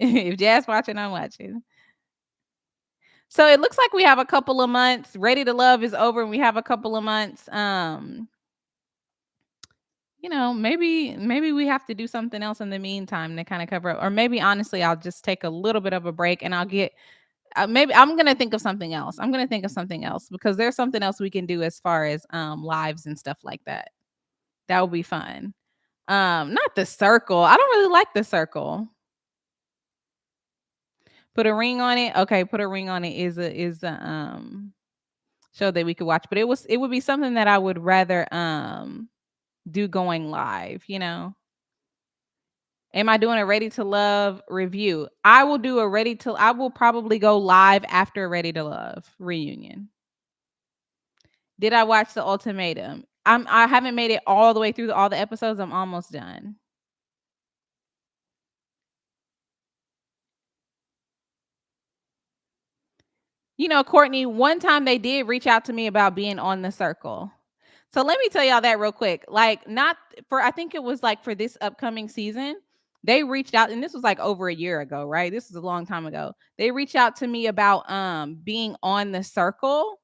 If Jazz watching, I'm watching. So it looks like we have a couple of months. Ready to Love is over, and we have a couple of months. Maybe we have to do something else in the meantime to kind of cover up, or maybe honestly, I'll just take a little bit of a break and I'll get. Maybe I'm gonna think of something else. I'm gonna think of something else because there's something else we can do as far as lives and stuff like that. That would be fun. Not The Circle. I don't really like The Circle. Put a Ring on It. Okay, Put a Ring on It is a show that we could watch, but it would be something that I would rather do going live. Am I doing a Ready to Love review? I will probably go live after Ready to Love reunion. Did I watch The Ultimatum? I haven't made it all the way through all the episodes. I'm almost done. Courtney, one time they did reach out to me about being on The Circle. So let me tell y'all that real quick. Like, not for, I think it was like for this upcoming season, they reached out, and this was like over a year ago, right? This was a long time ago. They reached out to me about being on The Circle.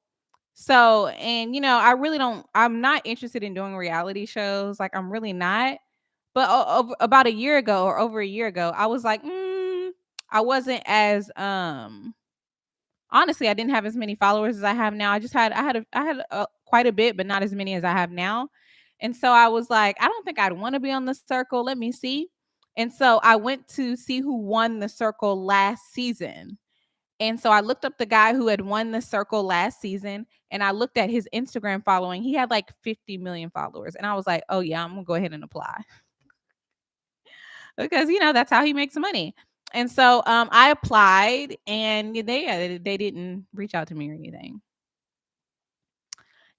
So, and I really don't, I'm not interested in doing reality shows. Like, I'm really not. But about a year ago or over a year ago, I was like, I wasn't as honestly, I didn't have as many followers as I have now. I had quite a bit, but not as many as I have now. And so I was like, I don't think I'd want to be on The Circle. Let me see. And so I went to see who won The Circle last season. And so I looked up the guy who had won The Circle last season, and I looked at his Instagram following. He had like 50 million followers. And I was like, oh yeah, I'm gonna go ahead and apply. Because that's how he makes money. And so I applied, and they didn't reach out to me or anything.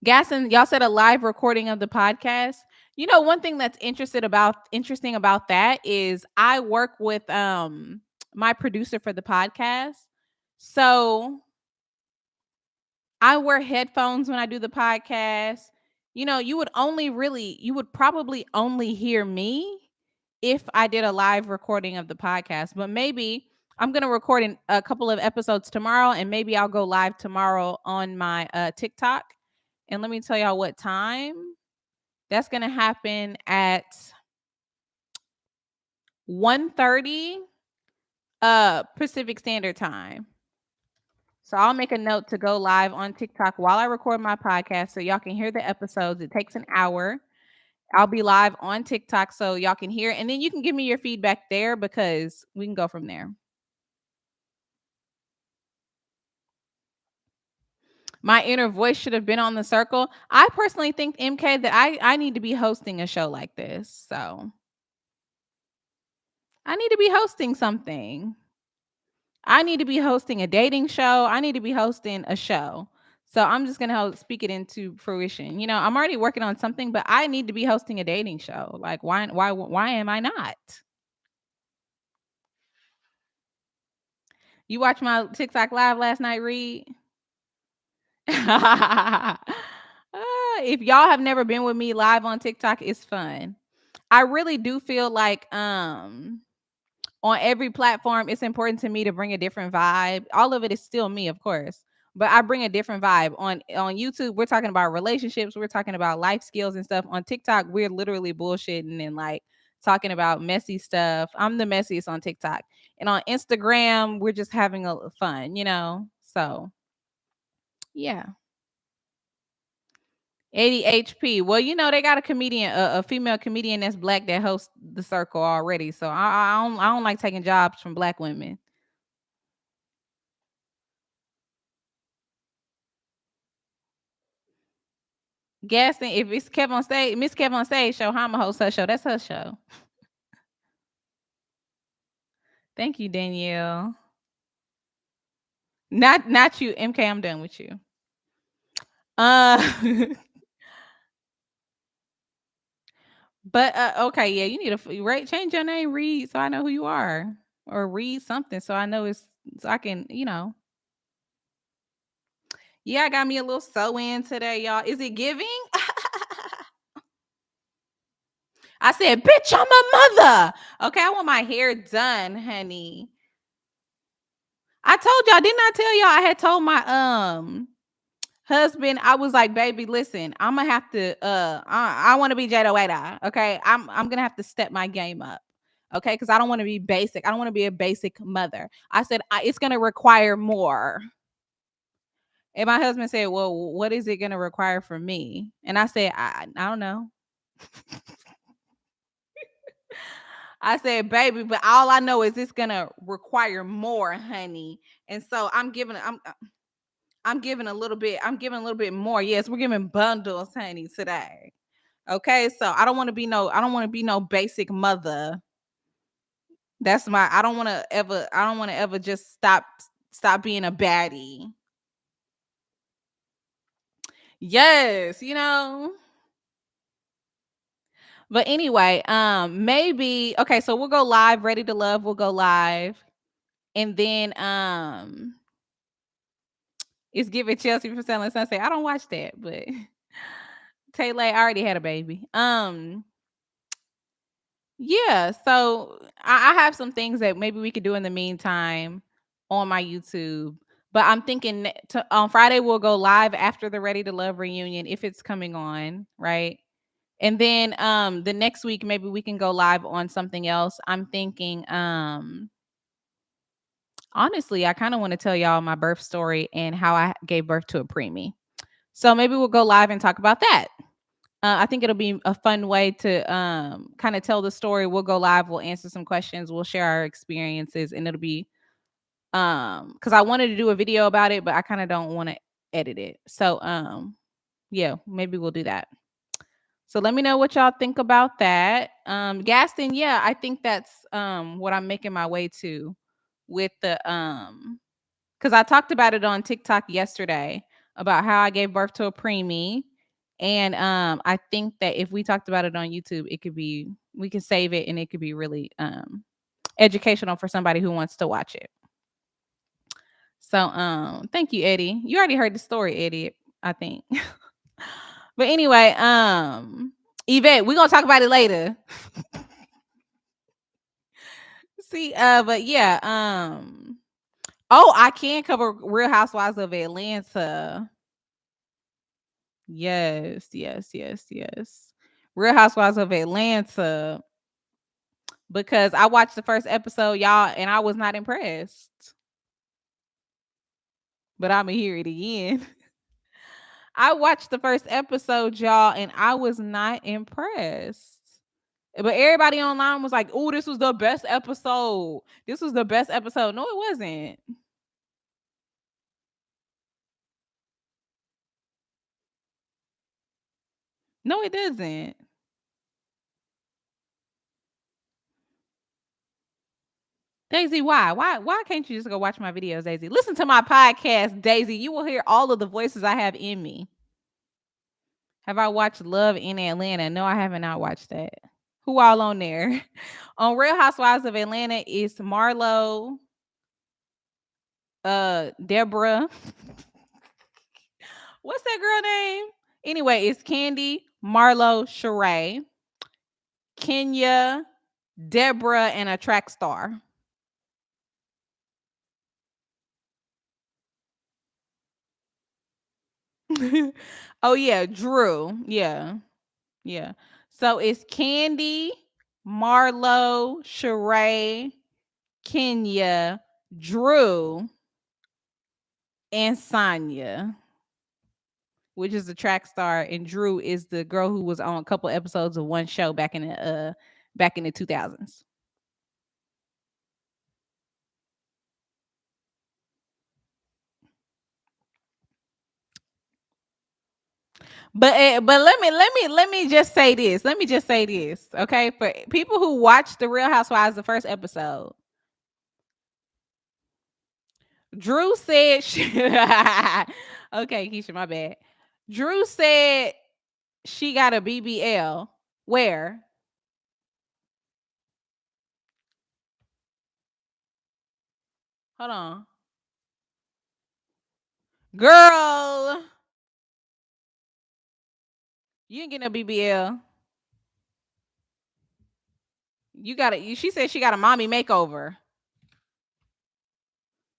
Gasson, y'all said a live recording of the podcast. One thing that's interesting about that is I work with my producer for the podcast. So I wear headphones when I do the podcast. You would probably only hear me if I did a live recording of the podcast. But maybe I'm going to record a couple of episodes tomorrow, and maybe I'll go live tomorrow on my TikTok. And let me tell y'all what time. That's going to happen at 1:30 Pacific Standard Time. So I'll make a note to go live on TikTok while I record my podcast so y'all can hear the episodes. It takes an hour. I'll be live on TikTok so y'all can hear it. And then you can give me your feedback there because we can go from there. My inner voice should have been on The Circle. I personally think, MK, that I need to be hosting a show like this. So I need to be hosting something. I need to be hosting a dating show. I need to be hosting a show. So I'm just gonna speak it into fruition. I'm already working on something, but I need to be hosting a dating show. Like, why am I not? You watched my TikTok live last night, Reed? If y'all have never been with me live on TikTok, it's fun. I really do feel like on every platform, it's important to me to bring a different vibe. All of it is still me, of course, but I bring a different vibe. On YouTube, we're talking about relationships, we're talking about life skills and stuff. On TikTok, we're literally bullshitting and like talking about messy stuff. I'm the messiest on TikTok. And on Instagram, we're just having a fun, you know? So, yeah. ADHP. Well, you know, they got a comedian, a female comedian that's black that hosts the circle already. So I don't like taking jobs from black women. Gaston, if it's Kev on stage, Miss Kev on stage show, how I'ma host her show. That's her show. Thank you, Danielle. Not you, MK. I'm done with you. Uh, but okay, yeah, you need to rate change your name, read, so I know who you are, or read something so I know it's so I can, you know. Yeah, I got me a little sew in today, y'all. Is it giving? I said, bitch, I'm a mother. Okay, I want my hair done, honey. I told y'all, didn't I tell y'all I had told my husband, I was like, baby, listen, I'm gonna have to I want to be Jada Wada. Okay. I'm gonna have to step my game up. Okay, because I don't want to be basic. I don't want to be a basic mother. I said it's gonna require more. And my husband said, well, what is it gonna require from me? And I said, I don't know. I said, baby, but all I know is it's gonna require more, honey. And so I'm giving a little bit. I'm giving a little bit more. Yes, we're giving bundles, honey, today. Okay, so I don't want to be no basic mother. That's my. I don't want to ever. I don't want to ever just stop being a baddie. Yes, you know. But anyway, maybe okay. So we'll go live. Ready to Love. We'll go live, and then it's giving Chelsea for Selling Sunset. I don't watch that, but Taylor already had a baby. Yeah, so I have some things that maybe we could do in the meantime on my YouTube. But I'm thinking on Friday we'll go live after the Ready to Love reunion if it's coming on, right? And then the next week maybe we can go live on something else. I'm thinking honestly, I kind of want to tell y'all my birth story and how I gave birth to a preemie. So maybe we'll go live and talk about that. I think it'll be a fun way to kind of tell the story. We'll go live, we'll answer some questions, we'll share our experiences, and it'll be because I wanted to do a video about it, but I kind of don't want to edit it. So yeah, maybe we'll do that. So let me know what y'all think about that. Gaston, yeah, I think that's what I'm making my way to with the because I talked about it on TikTok yesterday about how I gave birth to a preemie. And I think that if we talked about it on YouTube, it could be we could save it and it could be really educational for somebody who wants to watch it. So thank you, Eddie. You already heard the story, Eddie, I think. But anyway, Yvette, we're gonna talk about it later. See, but yeah, oh, I can cover Real Housewives of Atlanta. Yes, yes, yes, yes. Real Housewives of Atlanta because I watched the first episode, y'all, and I was not impressed. But I'm gonna hear it again. I watched the first episode, y'all, and I was not impressed. But everybody online was like, "Oh, this was the best episode. This was the best episode." No, it wasn't. No, it doesn't. Daisy, why? Why can't you just go watch my videos, Daisy? Listen to my podcast, Daisy. You will hear all of the voices I have in me. Have I watched Love in Atlanta? No, I haven't not watched that. Who all on there? On Real Housewives of Atlanta is Marlo, Deborah. What's that girl name? Anyway, it's Candy, Marlo, Sheree, Kenya, Deborah, and a track star. Oh yeah, Drew. Yeah. Yeah. So it's Candy, Marlo, Sheree, Kenya, Drew, and Sonya, which is the track star, and Drew is the girl who was on a couple episodes of one show back in the 2000s. But let me just say this. Let me just say this, okay? For people who watched the Real Housewives, the first episode, Drew said she okay, Keisha, my bad. Drew said she got a BBL. Where? Hold on. Girl, you ain't getting a BBL. You got it. She said she got a mommy makeover.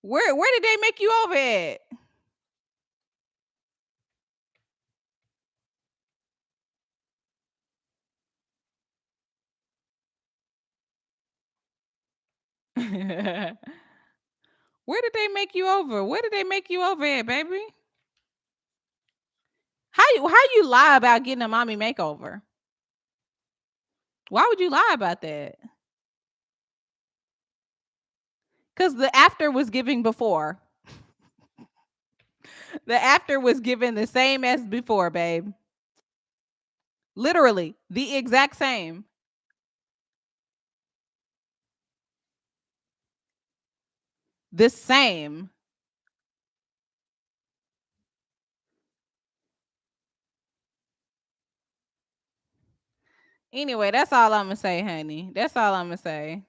Where did they make you over at? Where did they make you over? Where did they make you over at, baby? How you lie about getting a mommy makeover? Why would you lie about that? Because the after was giving before. The after was given the same as before, babe. Literally, the exact same. The same. Anyway, that's all I'm gonna say, honey. That's all I'm gonna say.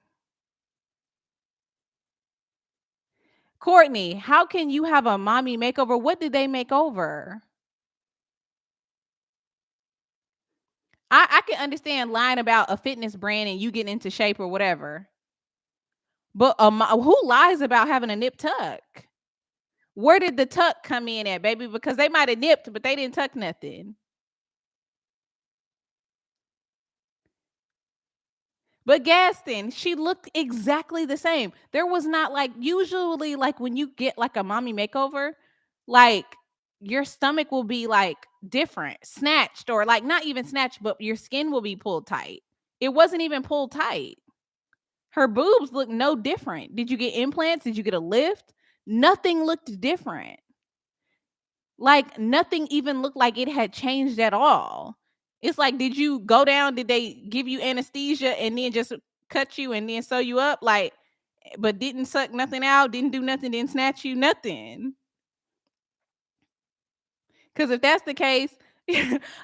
Courtney, how can you have a mommy makeover? What did they make over? I can understand lying about a fitness brand and you getting into shape or whatever. But who lies about having a nip tuck? Where did the tuck come in at, baby? Because they might have nipped, but they didn't tuck nothing. But Gaston, she looked exactly the same. There was not like usually like when you get like a mommy makeover, like your stomach will be like different, snatched, or like not even snatched, but your skin will be pulled tight. It wasn't even pulled tight. Her boobs look no different. Did you get implants? Did you get a lift? Nothing looked different. Like nothing even looked like it had changed at all. It's like, did you go down? Did they give you anesthesia and then just cut you and then sew you up? Like, but didn't suck nothing out, didn't do nothing, didn't snatch you, nothing. Because if that's the case,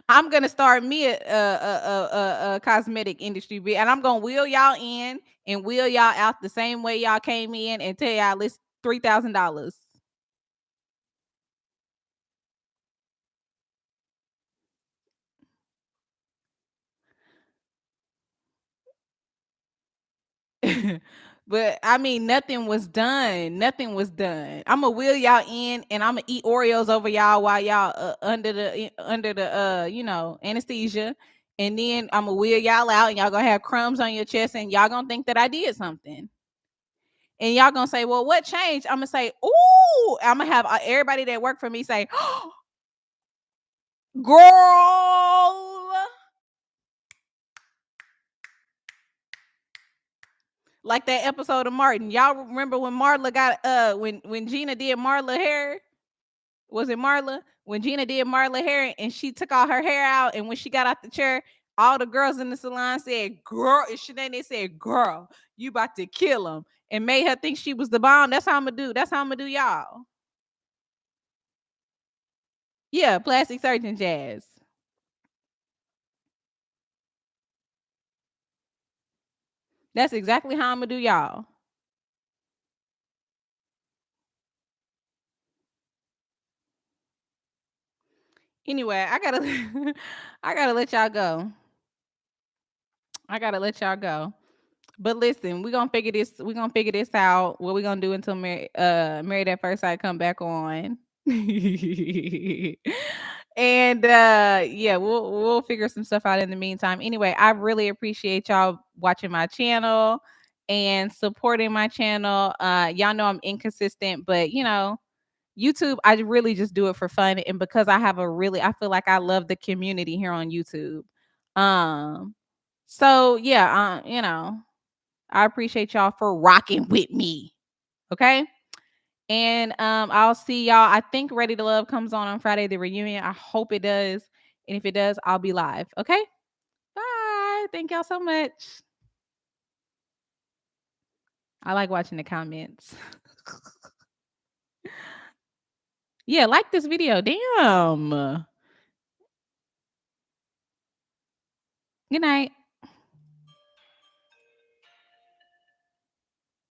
I'm gonna start me a cosmetic industry, and I'm gonna wheel y'all in and wheel y'all out the same way y'all came in, and tell y'all it's $3,000. But I mean, nothing was done. Nothing was done. I'm gonna wheel y'all in, and I'm gonna eat Oreos over y'all while y'all under the anesthesia, and then I'm gonna wheel y'all out, and y'all gonna have crumbs on your chest, and y'all gonna think that I did something, and y'all gonna say, "Well, what changed?" I'm gonna say, "Ooh," I'm gonna have everybody that work for me say, "Girl." Like that episode of Martin. Y'all remember when Marla got when Gina did Marla hair? Was it Marla? When Gina did Marla hair and she took all her hair out, and when she got out the chair, all the girls in the salon said, "Girl," and they said, "Girl, you about to kill him," and made her think she was the bomb. That's how I'm gonna do. That's how I'm gonna do y'all. Yeah, plastic surgeon Jazz. That's exactly how I'm gonna do y'all. Anyway, I gotta I gotta let y'all go. I gotta let y'all go. But listen, we're gonna figure this out. What we gonna do until Married at First Sight come back on. And yeah, we'll figure some stuff out in the meantime. Anyway, I really appreciate y'all watching my channel and supporting my channel. Y'all know I'm inconsistent, but YouTube, I really just do it for fun and because I feel like I love the community here on YouTube. Um so yeah, I appreciate y'all for rocking with me. Okay? And I'll see y'all. I think Ready to Love comes on Friday, the reunion. I hope it does. And if it does, I'll be live. Okay? Bye. Thank y'all so much. I like watching the comments. Yeah, like this video. Damn. Good night.